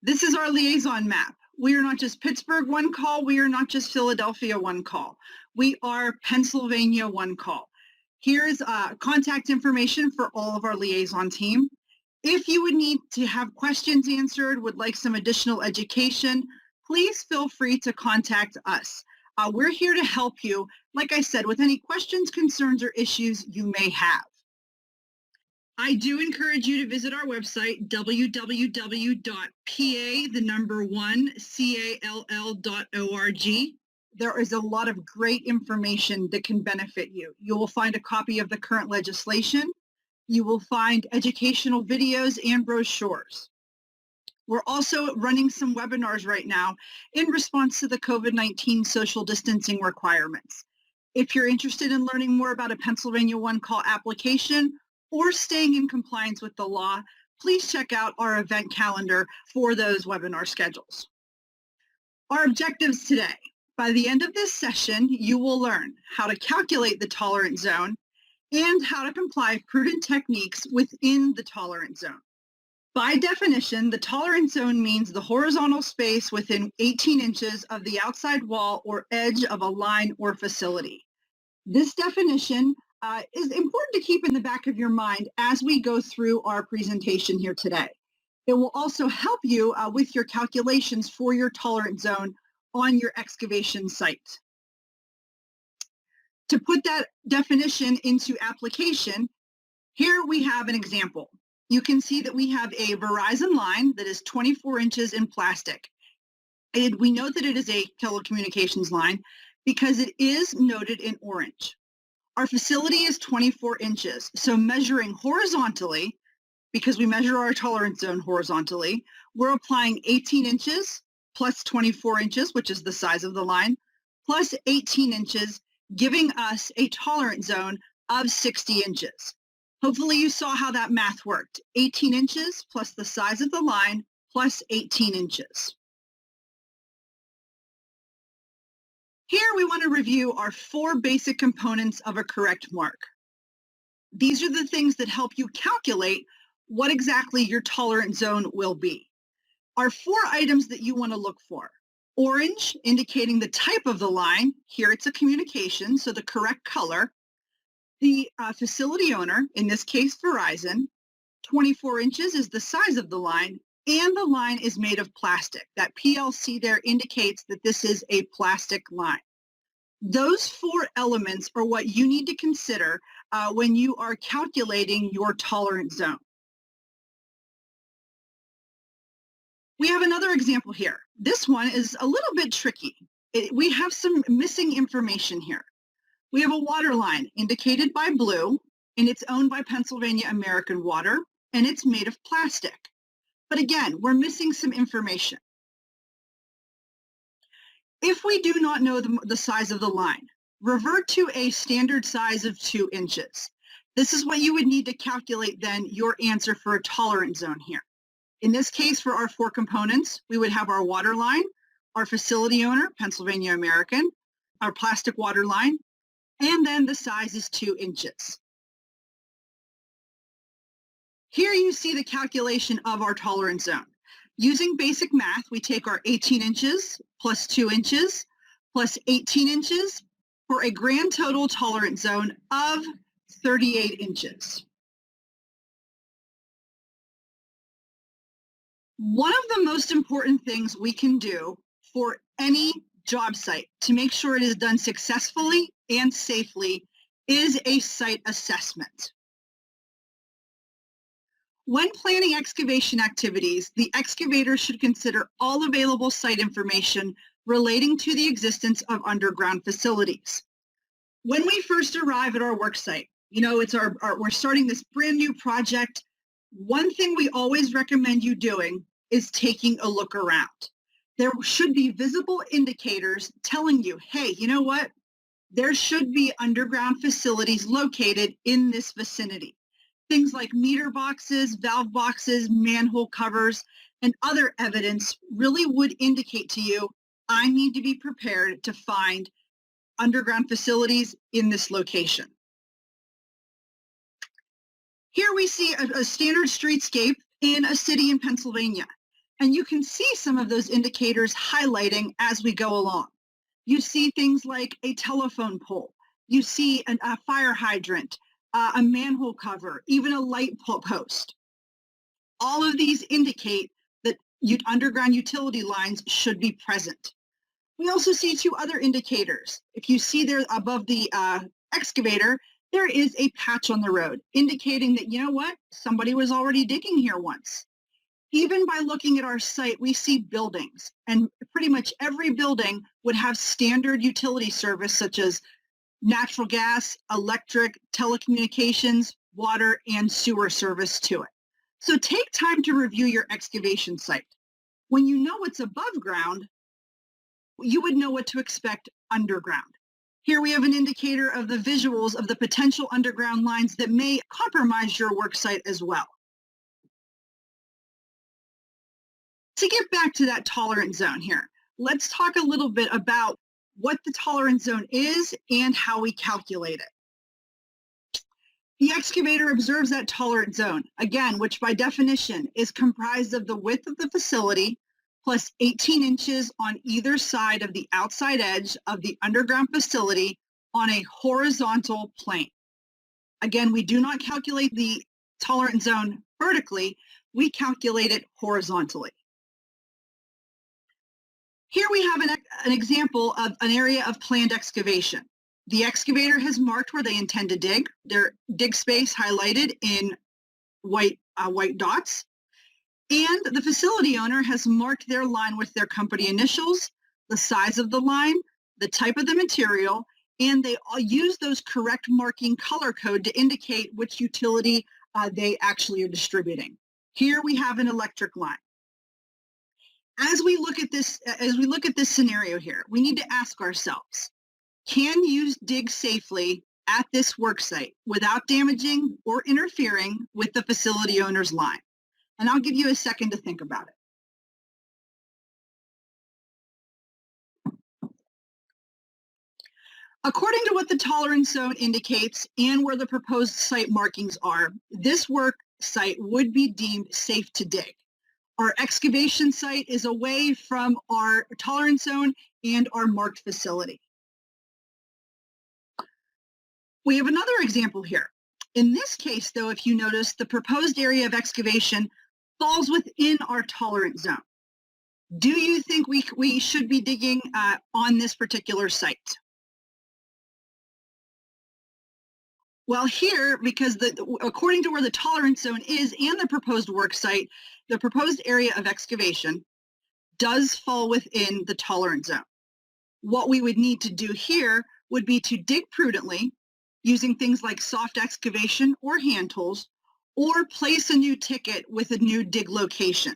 This is our liaison map. We are not just Pittsburgh One Call. We are not just Philadelphia One Call. We are Pennsylvania One Call. Here's contact information for all of our liaison team. If you would need to have questions answered, would like some additional education, please feel free to contact us. We're here to help you, like I said, with any questions, concerns, or issues you may have. I do encourage you to visit our website, www.pa1call.org. There is a lot of great information that can benefit you. You will find a copy of the current legislation. You will find educational videos and brochures. We're also running some webinars right now in response to the COVID-19 social distancing requirements. If you're interested in learning more about a Pennsylvania One Call application or staying in compliance with the law, please check out our event calendar for those webinar schedules. Our objectives today. By the end of this session, you will learn how to calculate the tolerance zone and how to comply prudent techniques within the tolerance zone. By definition, the tolerance zone means the horizontal space within 18 inches of the outside wall or edge of a line or facility. This definition is important to keep in the back of your mind as we go through our presentation here today. It will also help you with your calculations for your tolerance zone on your excavation site. To put that definition into application, here we have an example. you can see that we have a Verizon line that is 24 inches in plastic. And we know that it is a telecommunications line because it is noted in orange. Our facility is 24 inches, so measuring horizontally, because we measure our tolerance zone horizontally, we're applying 18 inches plus 24 inches, which is the size of the line, plus 18 inches, giving us a tolerance zone of 60 inches. Hopefully you saw how that math worked. 18 inches plus the size of the line plus 18 inches. Here we want to review our 4 basic components of a correct mark. These are the things that help you calculate what exactly your tolerance zone will be. Our 4 items that you want to look for. Orange, indicating the type of the line. Here it's a communication, so the correct color. The facility owner, in this case Verizon, 24 inches is the size of the line, and the line is made of plastic. That PLC there indicates that this is a plastic line. Those 4 elements are what you need to consider when you are calculating your tolerance zone. We have another example here. This one is a little bit tricky. We have some missing information here. We have a water line indicated by blue, and it's owned by Pennsylvania American Water, and it's made of plastic. But again, we're missing some information. If we do not know the size of the line, revert to a standard size of 2 inches. This is what you would need to calculate then your answer for a tolerance zone here. In this case, for our 4 components, we would have our water line, our facility owner, Pennsylvania American, our plastic water line, and then the size is 2 inches. Here you see the calculation of our tolerance zone. Using basic math, we take our 18 inches plus 2 inches plus 18 inches for a grand total tolerance zone of 38 inches. One of the most important things we can do for any job site to make sure it is done successfully and safely is a site assessment. When planning excavation activities, the excavator should consider all available site information relating to the existence of underground facilities. When we first arrive at our work site, we're starting this brand new project. One thing we always recommend you doing is taking a look around. There should be visible indicators telling you, hey, you know what? There should be underground facilities located in this vicinity. Things like meter boxes, valve boxes, manhole covers, and other evidence really would indicate to you, I need to be prepared to find underground facilities in this location. Here we see a standard streetscape in a city in Pennsylvania, and you can see some of those indicators highlighting as we go along. You see things like a telephone pole, you see a fire hydrant, a manhole cover, even a light post. All of these indicate that underground utility lines should be present. We also see 2 other indicators. If you see there above the excavator, there is a patch on the road indicating that, you know what, somebody was already digging here once. Even by looking at our site, we see buildings, and pretty much every building would have standard utility service such as natural gas, electric, telecommunications, water, and sewer service to it. So take time to review your excavation site. When you know what's above ground, you would know what to expect underground. Here we have an indicator of the visuals of the potential underground lines that may compromise your work site as well. To get back to that tolerance zone here, let's talk a little bit about what the tolerance zone is and how we calculate it. The excavator observes that tolerance zone, again, which by definition is comprised of the width of the facility plus 18 inches on either side of the outside edge of the underground facility on a horizontal plane. Again, we do not calculate the tolerance zone vertically, we calculate it horizontally. Here we have an example of an area of planned excavation. The excavator has marked where they intend to dig, their dig space highlighted in white dots. And the facility owner has marked their line with their company initials, the size of the line, the type of the material, and they all use those correct marking color code to indicate which utility they actually are distributing. Here we have an electric line. As we look at this scenario here, we need to ask ourselves, can you dig safely at this work site without damaging or interfering with the facility owner's line? And I'll give you a second to think about it. According to what the tolerance zone indicates and where the proposed site markings are, this work site would be deemed safe to dig. Our excavation site is away from our tolerance zone and our marked facility. We have another example here. In this case, though, if you notice, the proposed area of excavation falls within our tolerance zone. Do you think we should be digging on this particular site? Well, here, because according to where the tolerance zone is and the proposed work site, the proposed area of excavation does fall within the tolerance zone. What we would need to do here would be to dig prudently using things like soft excavation or hand tools, or place a new ticket with a new dig location.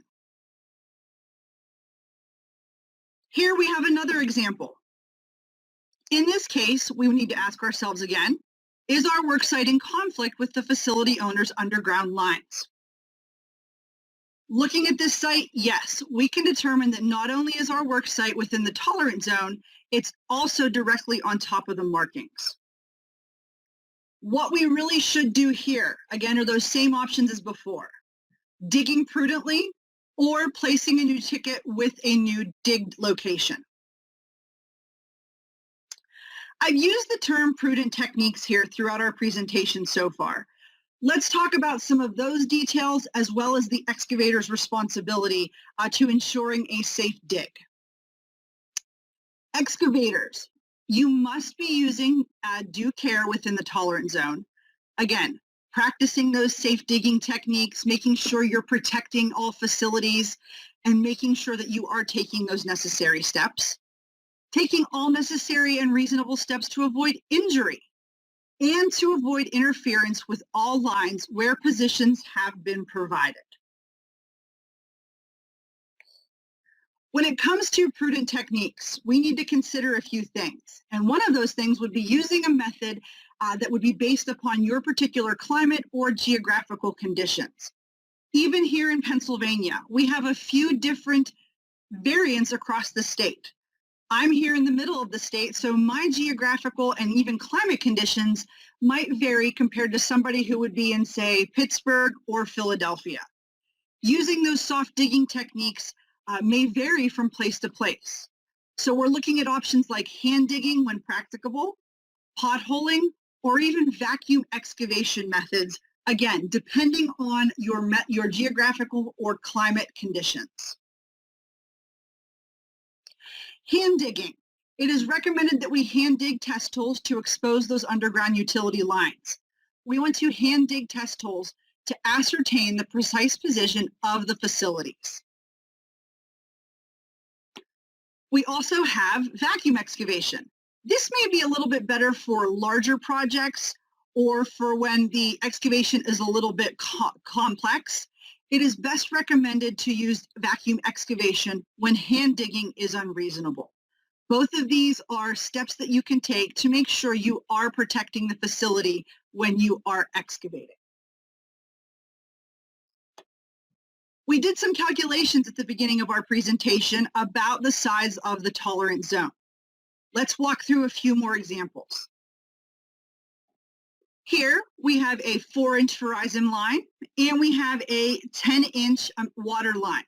Here we have another example. In this case, we need to ask ourselves again, is our work site in conflict with the facility owner's underground lines? Looking at this site, yes, we can determine that not only is our work site within the tolerance zone, it's also directly on top of the markings. What we really should do here, again, are those same options as before. Digging prudently or placing a new ticket with a new dig location. I've used the term prudent techniques here throughout our presentation so far. Let's talk about some of those details as well as the excavator's responsibility to ensuring a safe dig. Excavators, you must be using due care within the tolerance zone. Again, practicing those safe digging techniques, making sure you're protecting all facilities, and making sure that you are taking those necessary steps. Taking all necessary and reasonable steps to avoid injury and to avoid interference with all lines where positions have been provided. When it comes to prudent techniques, we need to consider a few things. And one of those things would be using a method that would be based upon your particular climate or geographical conditions. Even here in Pennsylvania, we have a few different variants across the state. I'm here in the middle of the state, so my geographical and even climate conditions might vary compared to somebody who would be in, say, Pittsburgh or Philadelphia. Using those soft digging techniques may vary from place to place. So we're looking at options like hand digging when practicable, potholing, or even vacuum excavation methods, again, depending on your geographical or climate conditions. Hand digging. It is recommended that we hand dig test holes to expose those underground utility lines. We want to hand dig test holes to ascertain the precise position of the facilities. We also have vacuum excavation. This may be a little bit better for larger projects or for when the excavation is a little bit complex. It is best recommended to use vacuum excavation when hand digging is unreasonable. Both of these are steps that you can take to make sure you are protecting the facility when you are excavating. We did some calculations at the beginning of our presentation about the size of the tolerance zone. Let's walk through a few more examples. Here we have a 4-inch horizon line and we have a 10-inch water line.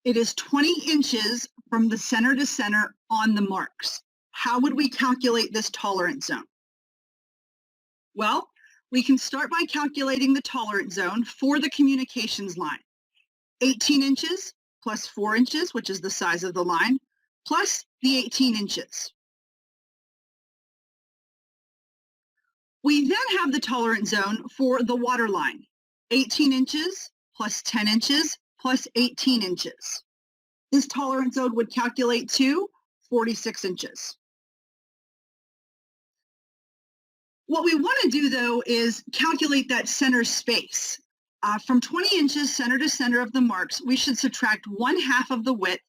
It is 20 inches from the center to center on the marks. How would we calculate this tolerance zone? Well, we can start by calculating the tolerance zone for the communications line. 18 inches plus 4 inches, which is the size of the line, plus the 18 inches. We then have the tolerance zone for the water line. 18 inches plus 10 inches plus 18 inches. This tolerance zone would calculate to 46 inches. What we want to do, though, is calculate that center space. From 20 inches center to center of the marks, we should subtract 1/2 of the width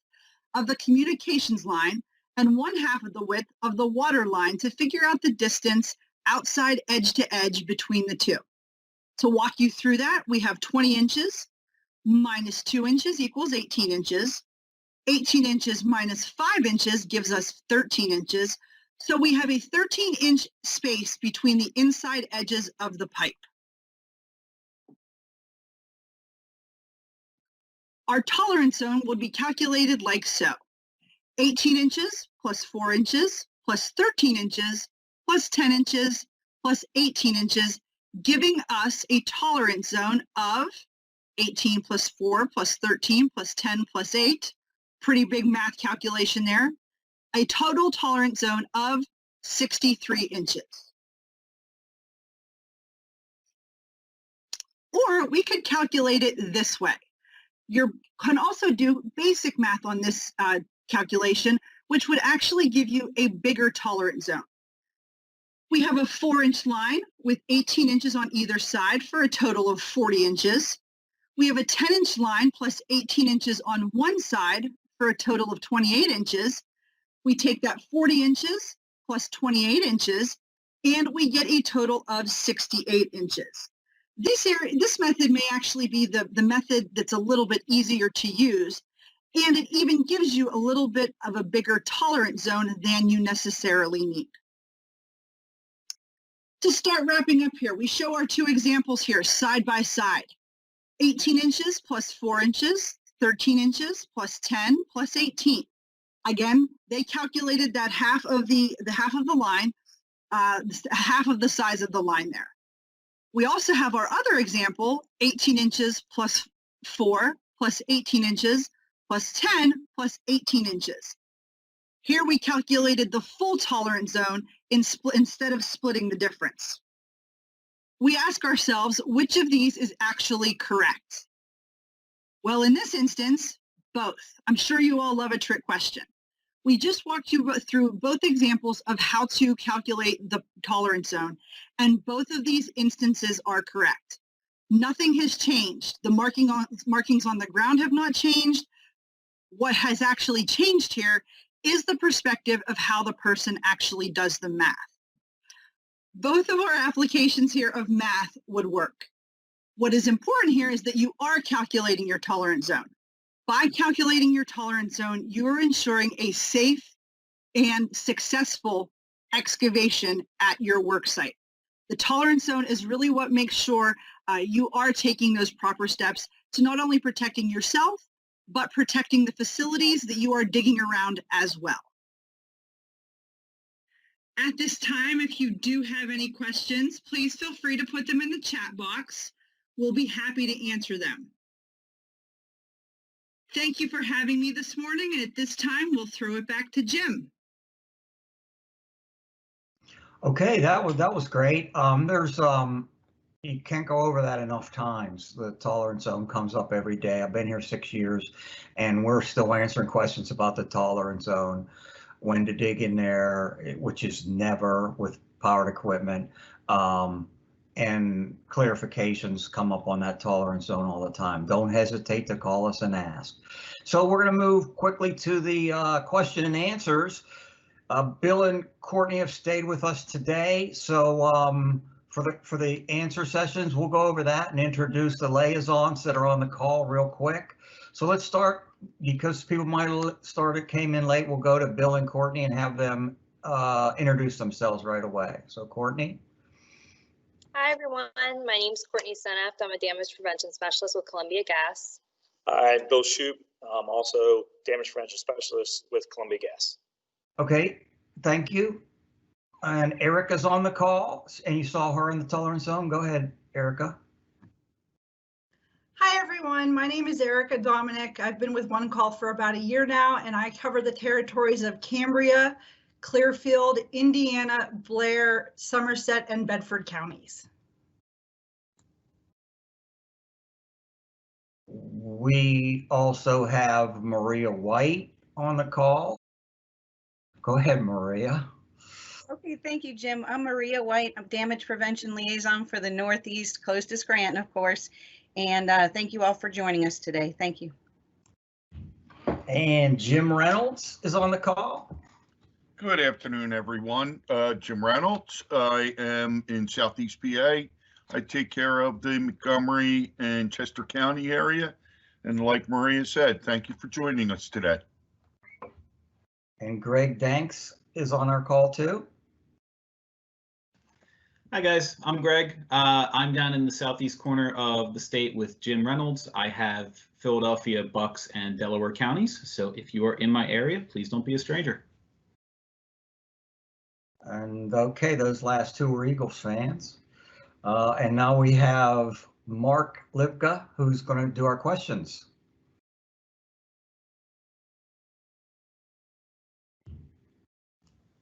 of the communications line and 1/2 of the width of the water line to figure out the distance outside edge to edge between the two. To walk you through that, we have 20 inches minus 2 inches equals 18 inches. 18 inches minus 5 inches gives us 13 inches. So we have a 13-inch space between the inside edges of the pipe. Our tolerance zone would be calculated like so. 18 inches plus 4 inches plus 13 inches plus 10 inches plus 18 inches, giving us a tolerance zone of 18 plus 4 plus 13 plus 10 plus 8. Pretty big math calculation there. A total tolerance zone of 63 inches. Or we could calculate it this way. You can also do basic math on this calculation, which would actually give you a bigger tolerance zone. We have a 4-inch line with 18 inches on either side for a total of 40 inches. We have a 10-inch line plus 18 inches on one side for a total of 28 inches. We take that 40 inches plus 28 inches, and we get a total of 68 inches. This method may actually be the method that's a little bit easier to use, and it even gives you a little bit of a bigger tolerance zone than you necessarily need. To start wrapping up here, we show our two examples here side by side. 18 inches plus 4 inches, 13 inches plus 10 plus 18. Again, they calculated that half of the line, half of the size of the line there. We also have our other example, 18 inches plus 4 plus 18 inches plus 10 plus 18 inches. Here we calculated the full tolerance zone instead of splitting the difference. We ask ourselves, which of these is actually correct? Well, in this instance, both. I'm sure you all love a trick question. We just walked you through both examples of how to calculate the tolerance zone, and both of these instances are correct. Nothing has changed. The markings on the ground have not changed. What has actually changed here is the perspective of how the person actually does the math. Both of our applications here of math would work. What is important here is that you are calculating your tolerance zone. By calculating your tolerance zone, you are ensuring a safe and successful excavation at your work site. The tolerance zone is really what makes sure you are taking those proper steps to not only protecting yourself, but protecting the facilities that you are digging around as well. At this time, if you do have any questions, please feel free to put them in the chat box. We'll be happy to answer them. Thank you for having me this morning, and at this time, we'll throw it back to Jim. Okay, that was great. You can't go over that enough times. The tolerance zone comes up every day. I've been here 6 years, and we're still answering questions about the tolerance zone, when to dig in there, which is never with powered equipment, and clarifications come up on that tolerance zone all the time. Don't hesitate to call us and ask. So we're going to move quickly to the question and answers. Bill and Courtney have stayed with us today, so for the answer sessions, we'll go over that and introduce the liaisons that are on the call real quick. So let's start, because people might have came in late. We'll go to Bill and Courtney and have them introduce themselves right away. So Courtney. Hi everyone, my name is Courtney Seneft. I'm a damage prevention specialist with Columbia Gas. I'm Bill Shoup. I'm also damage prevention specialist with Columbia Gas. Okay, thank you. And Erica's on the call, and you saw her in the tolerance zone. Go ahead, Erica. Hi everyone, my name is Erica Dominic. I've been with One Call for about a year now, and I cover the territories of Cambria, Clearfield, Indiana, Blair, Somerset, and Bedford counties. We also have Maria White on the call. Go ahead, Maria. Okay, thank you, Jim. I'm Maria White. I'm Damage Prevention Liaison for the Northeast, close to Scranton, of course. And thank you all for joining us today. Thank you. And Jim Reynolds is on the call. Good afternoon, everyone. Jim Reynolds. I am in Southeast PA. I take care of the Montgomery and Chester County area. And like Maria said, thank you for joining us today. And Greg Danks is on our call too. Hi guys, I'm Greg. I'm down in the southeast corner of the state with Jim Reynolds. I have Philadelphia, Bucks, and Delaware counties. So if you are in my area, please don't be a stranger. And okay, those last two were Eagles fans. And now we have Mark Lipka, who's going to do our questions.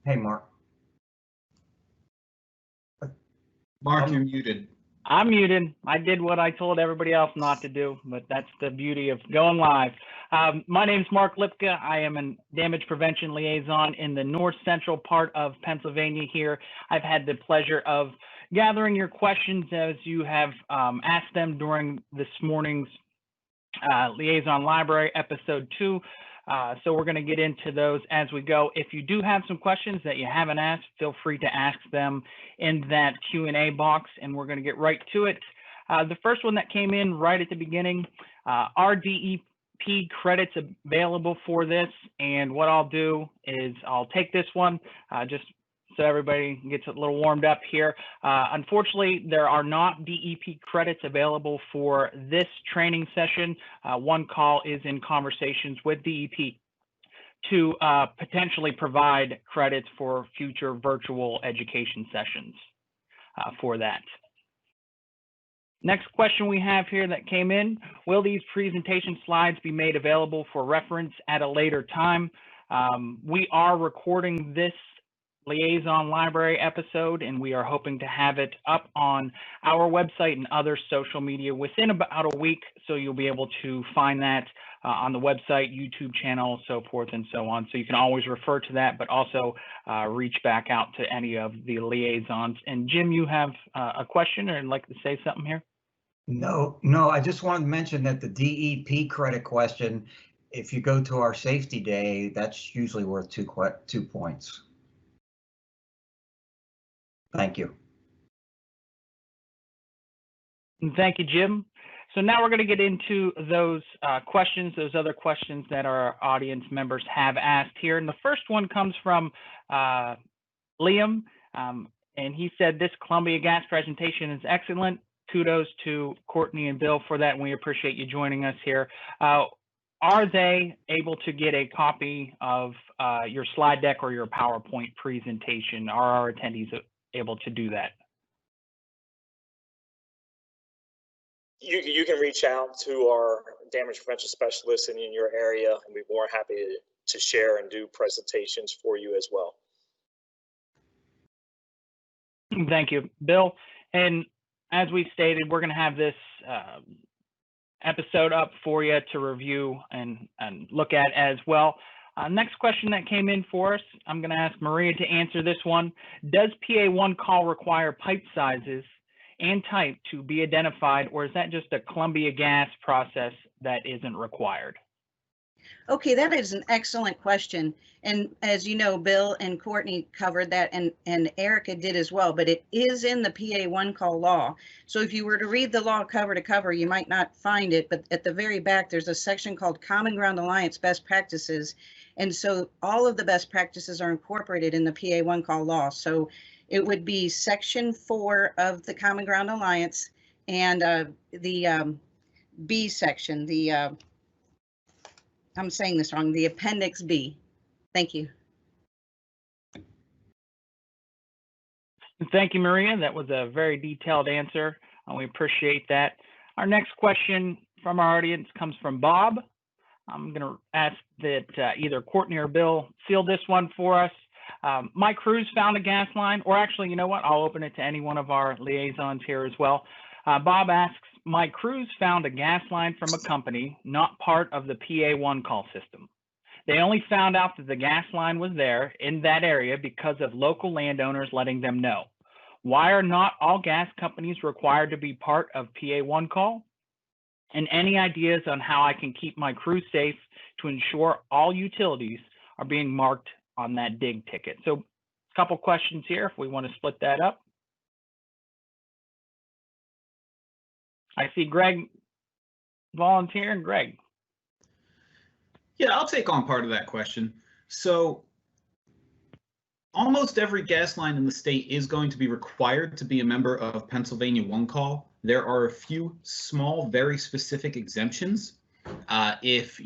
Hey, Mark. Mark, you're muted. I'm muted. I did what I told everybody else not to do, but that's the beauty of going live. My name's Mark Lipka. I am a damage prevention liaison in the north central part of Pennsylvania here. I've had the pleasure of gathering your questions as you have asked them during this morning's Liaison Library episode 2. So we're going to get into those as we go. If you do have some questions that you haven't asked, feel free to ask them in that Q&A box, and we're going to get right to it. The first one that came in right at the beginning, are DEP credits available for this? And what I'll do is I'll take this one just so everybody gets a little warmed up here. Unfortunately, there are not DEP credits available for this training session. One call is in conversations with DEP to potentially provide credits for future virtual education sessions for that. Next question we have here that came in, will these presentation slides be made available for reference at a later time? We are recording this Liaison Library episode, and we are hoping to have it up on our website and other social media within about a week, so you'll be able to find that on the website, YouTube channel, so forth and so on. So you can always refer to that, but also reach back out to any of the liaisons. And Jim, you have a question or like to say something here? No, I just wanted to mention that the DEP credit question, if you go to our safety day, that's usually worth 2 points. Thank you. Thank you, Jim. So now we're going to get into those questions, those other questions that our audience members have asked here. And the first one comes from Liam, and he said, this Columbia Gas presentation is excellent. Kudos to Courtney and Bill for that, and we appreciate you joining us here. Are they able to get a copy of your slide deck or your PowerPoint presentation? Are our attendees able to do that? You can reach out to our damage prevention specialists in your area, and we'd be more happy to share and do presentations for you as well. Thank you, Bill. And as we stated, we're going to have this episode up for you to review and look at as well. Next question that came in for us, I'm going to ask Maria to answer this one. Does PA1 call require pipe sizes and type to be identified, or is that just a Columbia Gas process that isn't required? Okay, that is an excellent question. And as you know, Bill and Courtney covered that, and Erica did as well, but it is in the PA1 call law. So if you were to read the law cover to cover, you might not find it, but at the very back, there's a section called Common Ground Alliance Best Practices. And so all of the best practices are incorporated in the PA1 call law. So it would be section 4 of the Common Ground Alliance and the B section, I'm saying this wrong, the Appendix B. Thank you. Thank you, Maria. That was a very detailed answer. We appreciate that. Our next question from our audience comes from Bob. I'm going to ask that either Courtney or Bill field this one for us. My crews found a gas line, or actually, you know what? I'll open it to any one of our liaisons here as well. Bob asks, my crews found a gas line from a company not part of the PA one call system. They only found out that the gas line was there in that area because of local landowners letting them know. Why are not all gas companies required to be part of PA one call? And any ideas on how I can keep my crew safe to ensure all utilities are being marked on that dig ticket? So a couple questions here if we want to split that up. I see Greg volunteering. Greg. Yeah, I'll take on part of that question. So almost every gas line in the state is going to be required to be a member of Pennsylvania One Call. There are a few small, very specific exemptions. If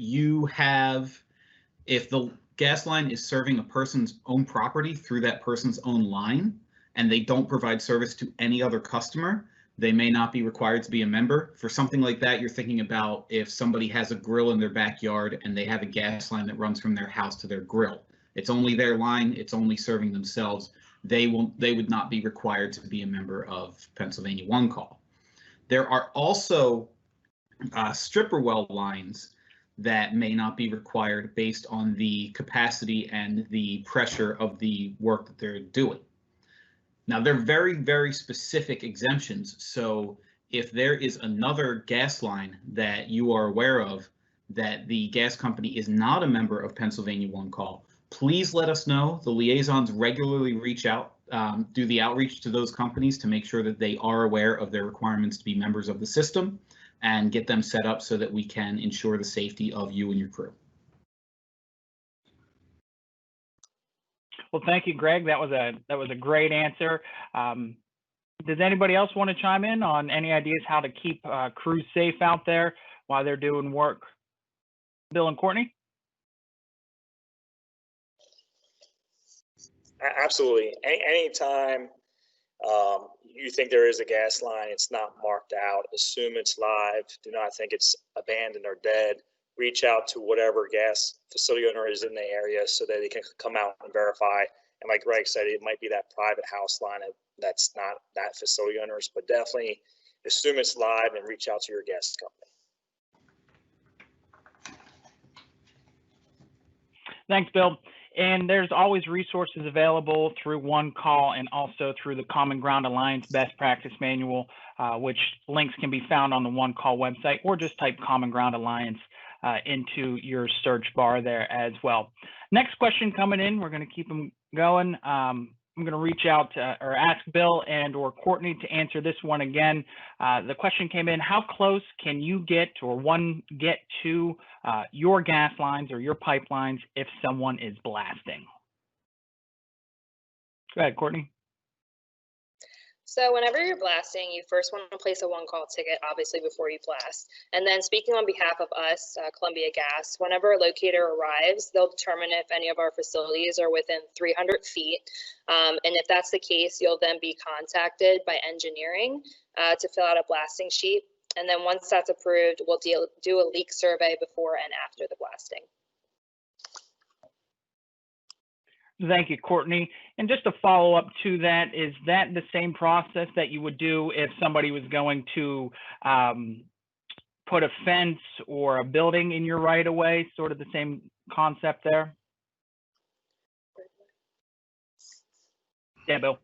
the gas line is serving a person's own property through that person's own line, and they don't provide service to any other customer, they may not be required to be a member. For something like that, you're thinking about if somebody has a grill in their backyard and they have a gas line that runs from their house to their grill. It's only their line, it's only serving themselves. They would not be required to be a member of Pennsylvania One Call. There are also stripper well lines that may not be required based on the capacity and the pressure of the work that they're doing. Now, they're very, very specific exemptions. So if there is another gas line that you are aware of that the gas company is not a member of Pennsylvania One Call, please let us know. The liaisons regularly reach out, do the outreach to those companies to make sure that they are aware of their requirements to be members of the system and get them set up so that we can ensure the safety of you and your crew. Well, thank you, Greg. That was a great answer. Does anybody else want to chime in on any ideas how to keep crews safe out there while they're doing work? Bill and Courtney? Absolutely. Anytime you think there is a gas line, it's not marked out, assume it's live, do not think it's abandoned or dead. Reach out to whatever gas facility owner is in the area so that they can come out and verify. And like Greg said, it might be that private house line that's not that facility owners, but definitely assume it's live and reach out to your gas company. Thanks, Bill. And there's always resources available through One Call and also through the Common Ground Alliance Best Practice Manual, which links can be found on the One Call website, or just type Common Ground Alliance into your search bar there as well. Next question coming in, we're going to keep them going. I'm going to reach out to, or ask Bill and or Courtney to answer this one again. The question came in, how close can you get or one get to your gas lines or your pipelines if someone is blasting? Go ahead, Courtney. So whenever you're blasting, you first want to place a one call ticket, obviously, before you blast. And then speaking on behalf of us, Columbia Gas, whenever a locator arrives, they'll determine if any of our facilities are within 300 feet. And if that's the case, you'll then be contacted by engineering to fill out a blasting sheet. And then once that's approved, we'll do a leak survey before and after the blasting. Thank you, Courtney. And just to follow up to that, is that the same process that you would do if somebody was going to put a fence or a building in your right of way, sort of the same concept there? Yeah, Bill.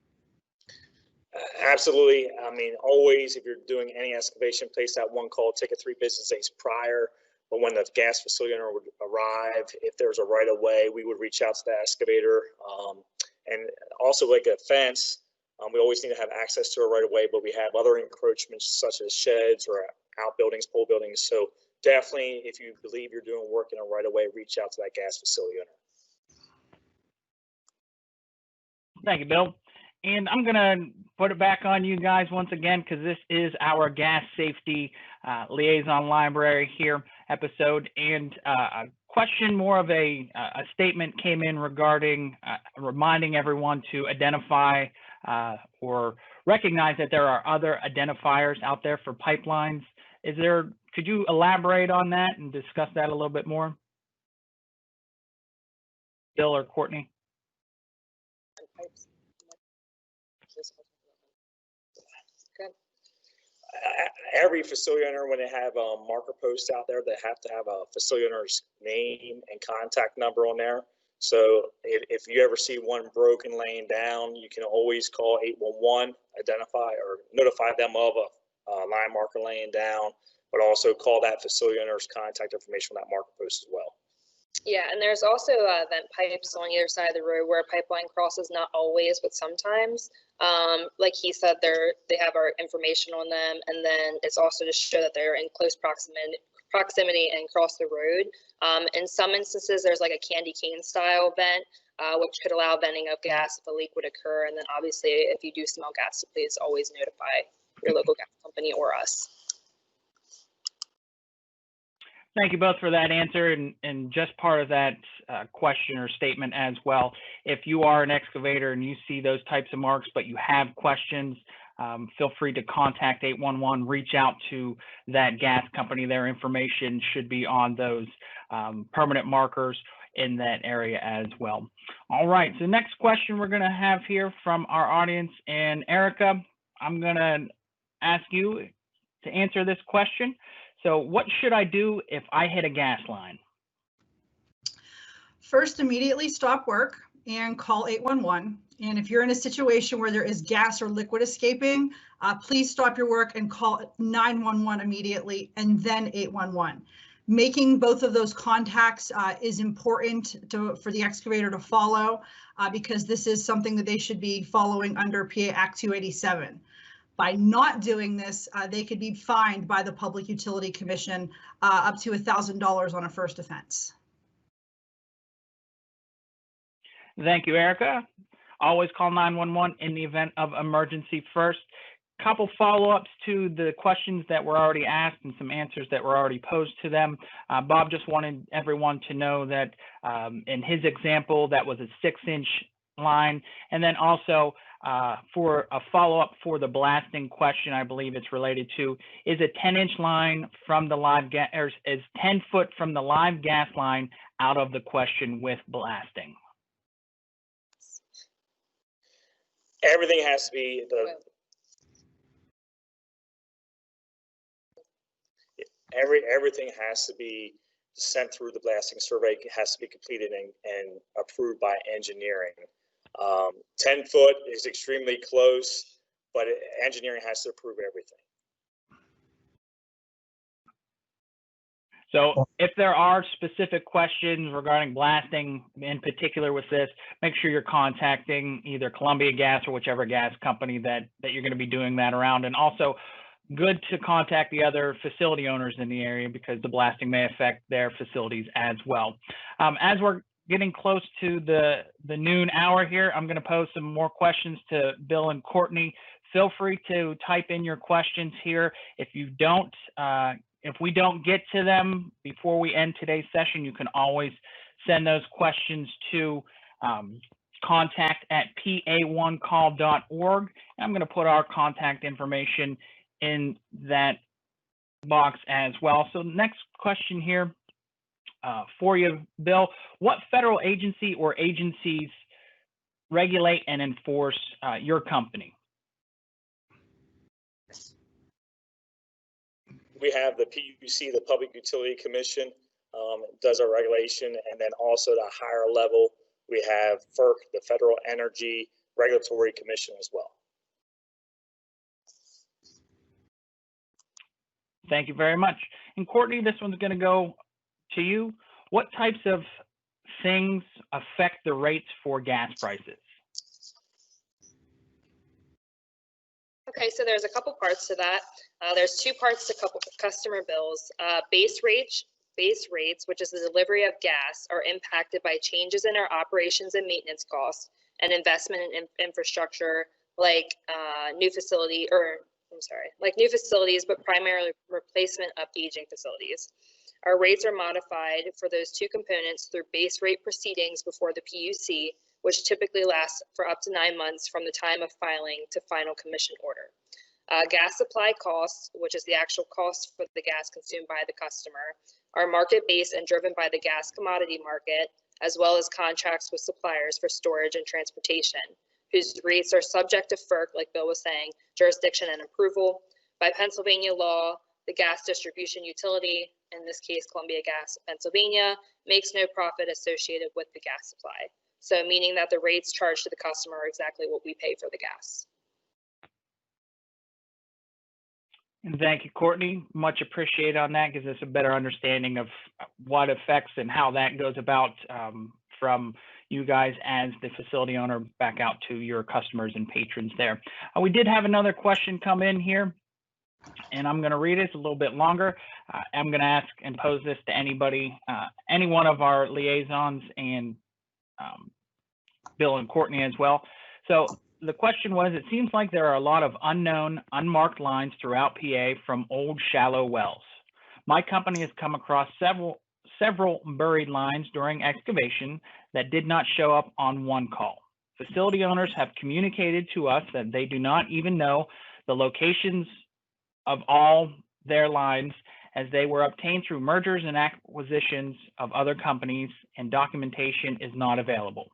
Absolutely. I mean, always, if you're doing any excavation, place that one call ticket 3 business days prior. But when the gas facility owner would arrive, if there's a right of way, we would reach out to the excavator. And also, like a fence, we always need to have access to a right of way, but we have other encroachments such as sheds or outbuildings, pole buildings. So definitely, if you believe you're doing work in a right of way, reach out to that gas facility owner. Thank you, Bill. And I'm going to put it back on you guys once again, because this is our gas safety liaison library here episode. And a question, more of a statement came in regarding reminding everyone to identify or recognize that there are other identifiers out there for pipelines. Could you elaborate on that and discuss that a little bit more? Bill or Courtney? every facility owner, when they have marker posts out there, they have to have a facility owner's name and contact number on there. So if you ever see one broken laying down, you can always call 811, identify or notify them of a line marker laying down, but also call that facility owner's contact information on that marker post as well. Yeah, and there's also vent pipes on either side of the road where a pipeline crosses, not always, but sometimes. Like he said, they have our information on them, and then it's also to show that they're in close proximity and cross the road. In some instances, there's like a candy cane style vent, which could allow venting of gas if a leak would occur. And then obviously, if you do smell gas, please always notify your local gas company or us. Thank you both for that answer, and just part of that question or statement as well. If you are an excavator and you see those types of marks, but you have questions, feel free to contact 811, reach out to that gas company. Their information should be on those permanent markers in that area as well. All right, so next question we're gonna have here from our audience, and Erica, I'm gonna ask you to answer this question. So what should I do if I hit a gas line? First, immediately stop work and call 811. And if you're in a situation where there is gas or liquid escaping, please stop your work and call 911 immediately and then 811. Making both of those contacts is important for the excavator to follow because this is something that they should be following under PA Act 287. By not doing this, they could be fined by the Public Utility Commission up to $1,000 on a first offense. Thank you, Erica. Always call 911 in the event of emergency first. Couple follow-ups to the questions that were already asked and some answers that were already posed to them. Bob just wanted everyone to know that in his example, that was a 6-inch line. And then also for a follow-up for the blasting question, I believe it's related to, is a 10-inch line from the live gas, or is 10 foot from the live gas line out of the question with blasting? Everything has to be everything has to be sent through the blasting survey. It has to be completed and approved by engineering. 10 foot is extremely close, but engineering has to approve everything. So if there are specific questions regarding blasting in particular with this, make sure you're contacting either Columbia Gas or whichever gas company that you're going to be doing that around. And also good to contact the other facility owners in the area because the blasting may affect their facilities as well. As we're getting close to the noon hour here, I'm going to pose some more questions to Bill and Courtney. Feel free to type in your questions here. If we don't get to them before we end today's session, you can always send those questions to contact@pa1call.org. I'm going to put our contact information in that box as well. So next question here for you, Bill. What federal agency or agencies regulate and enforce your company? We have the PUC, the Public Utility Commission, does our regulation, and then also the higher level, we have FERC, the Federal Energy Regulatory Commission as well. Thank you very much. And Courtney, this one's going to go to you. What types of things affect the rates for gas prices? Okay, so there's a couple parts to that. There's two parts to customer bills. Base rates, which is the delivery of gas, are impacted by changes in our operations and maintenance costs and investment in infrastructure like new facilities, but primarily replacement of aging facilities. Our rates are modified for those two components through base rate proceedings before the PUC, which typically lasts for up to 9 months from the time of filing to final commission order. Gas supply costs, which is the actual cost for the gas consumed by the customer, are market-based and driven by the gas commodity market, as well as contracts with suppliers for storage and transportation, whose rates are subject to FERC, like Bill was saying, jurisdiction and approval. By Pennsylvania law, the gas distribution utility, in this case Columbia Gas of Pennsylvania, makes no profit associated with the gas supply. So meaning that the rates charged to the customer are exactly what we pay for the gas. And thank you, Courtney. Much appreciated on that. Gives us a better understanding of what affects and how that goes about from you guys as the facility owner back out to your customers and patrons there. We did have another question come in here, and I'm going to read it. It's a little bit longer. I'm going to ask and pose this to anybody, any one of our liaisons, and Bill and Courtney as well. So the question was, it seems like there are a lot of unknown, unmarked lines throughout PA from old shallow wells. My company has come across several buried lines during excavation that did not show up on one call. Facility owners have communicated to us that they do not even know the locations of all their lines, as they were obtained through mergers and acquisitions of other companies, and documentation is not available.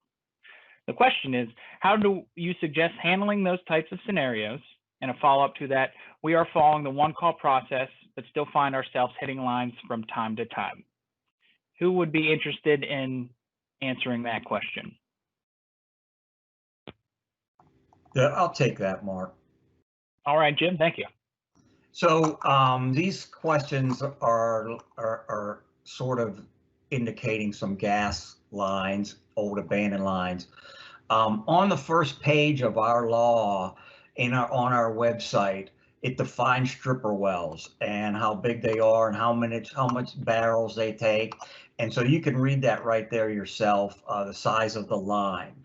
The question is, how do you suggest handling those types of scenarios? And a follow-up to that, we are following the one-call process, but still find ourselves hitting lines from time to time. Who would be interested in answering that question? Yeah, I'll take that, Mark. All right, Jim, thank you. So these questions are sort of indicating some gas lines, old abandoned lines. On the first page of our law on our website, it defines stripper wells and how big they are and how much barrels they take. And so you can read that right there yourself, the size of the line.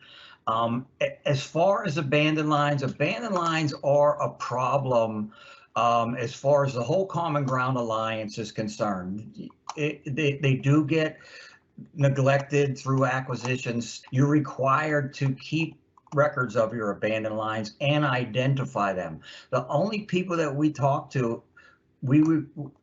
As far as abandoned lines are a problem as far as the whole Common Ground Alliance is concerned. They do get neglected through acquisitions. You're required to keep records of your abandoned lines and identify them. The only people that we talk to,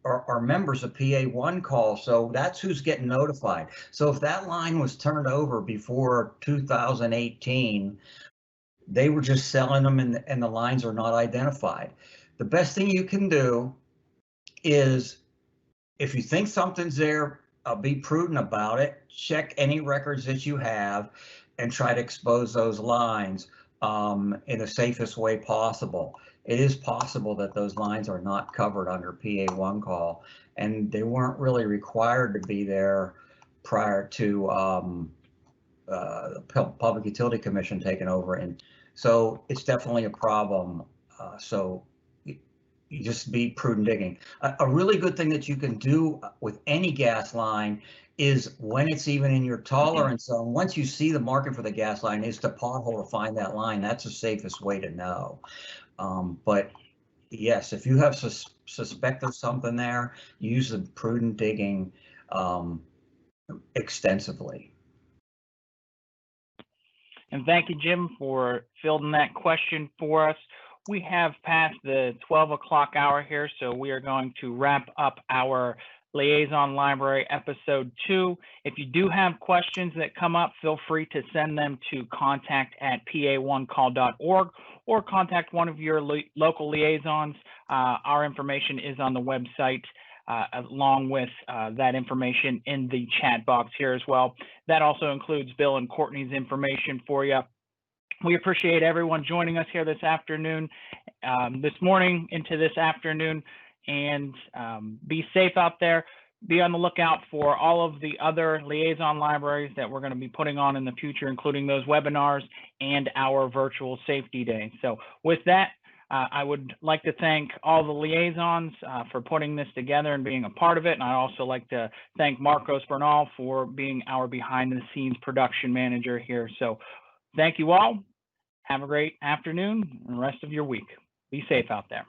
are members of PA one call, so that's who's getting notified. So if that line was turned over before 2018, they were just selling them and the lines are not identified. The best thing you can do is, if you think something's there, be prudent about it. Check any records that you have and try to expose those lines in the safest way possible. It is possible that those lines are not covered under PA one call, and they weren't really required to be there prior to the Public Utility Commission taking over. And so it's definitely a problem. So you just be prudent digging. A really good thing that you can do with any gas line is, when it's even in your tolerance zone, once you see the marking for the gas line, is to pothole to find that line. That's the safest way to know. But yes, if you have suspect there's something there, use the prudent digging extensively. And thank you, Jim, for fielding that question for us. We have passed the 12 o'clock hour here, so we are going to wrap up our Liaison Library episode 2. If you do have questions that come up, feel free to send them to contact@pa1call.org or contact one of your local liaisons. Our information is on the website, along with that information in the chat box here as well. That also includes Bill and Courtney's information for you. We appreciate everyone joining us here this afternoon, this morning into this afternoon, and be safe out there. Be on the lookout for all of the other liaison libraries that we're going to be putting on in the future, including those webinars and our virtual safety day. So with that, I would like to thank all the liaisons for putting this together and being a part of it. And I'd also like to thank Marcos Bernal for being our behind the scenes production manager here. So thank you all. Have a great afternoon and the rest of your week. Be safe out there.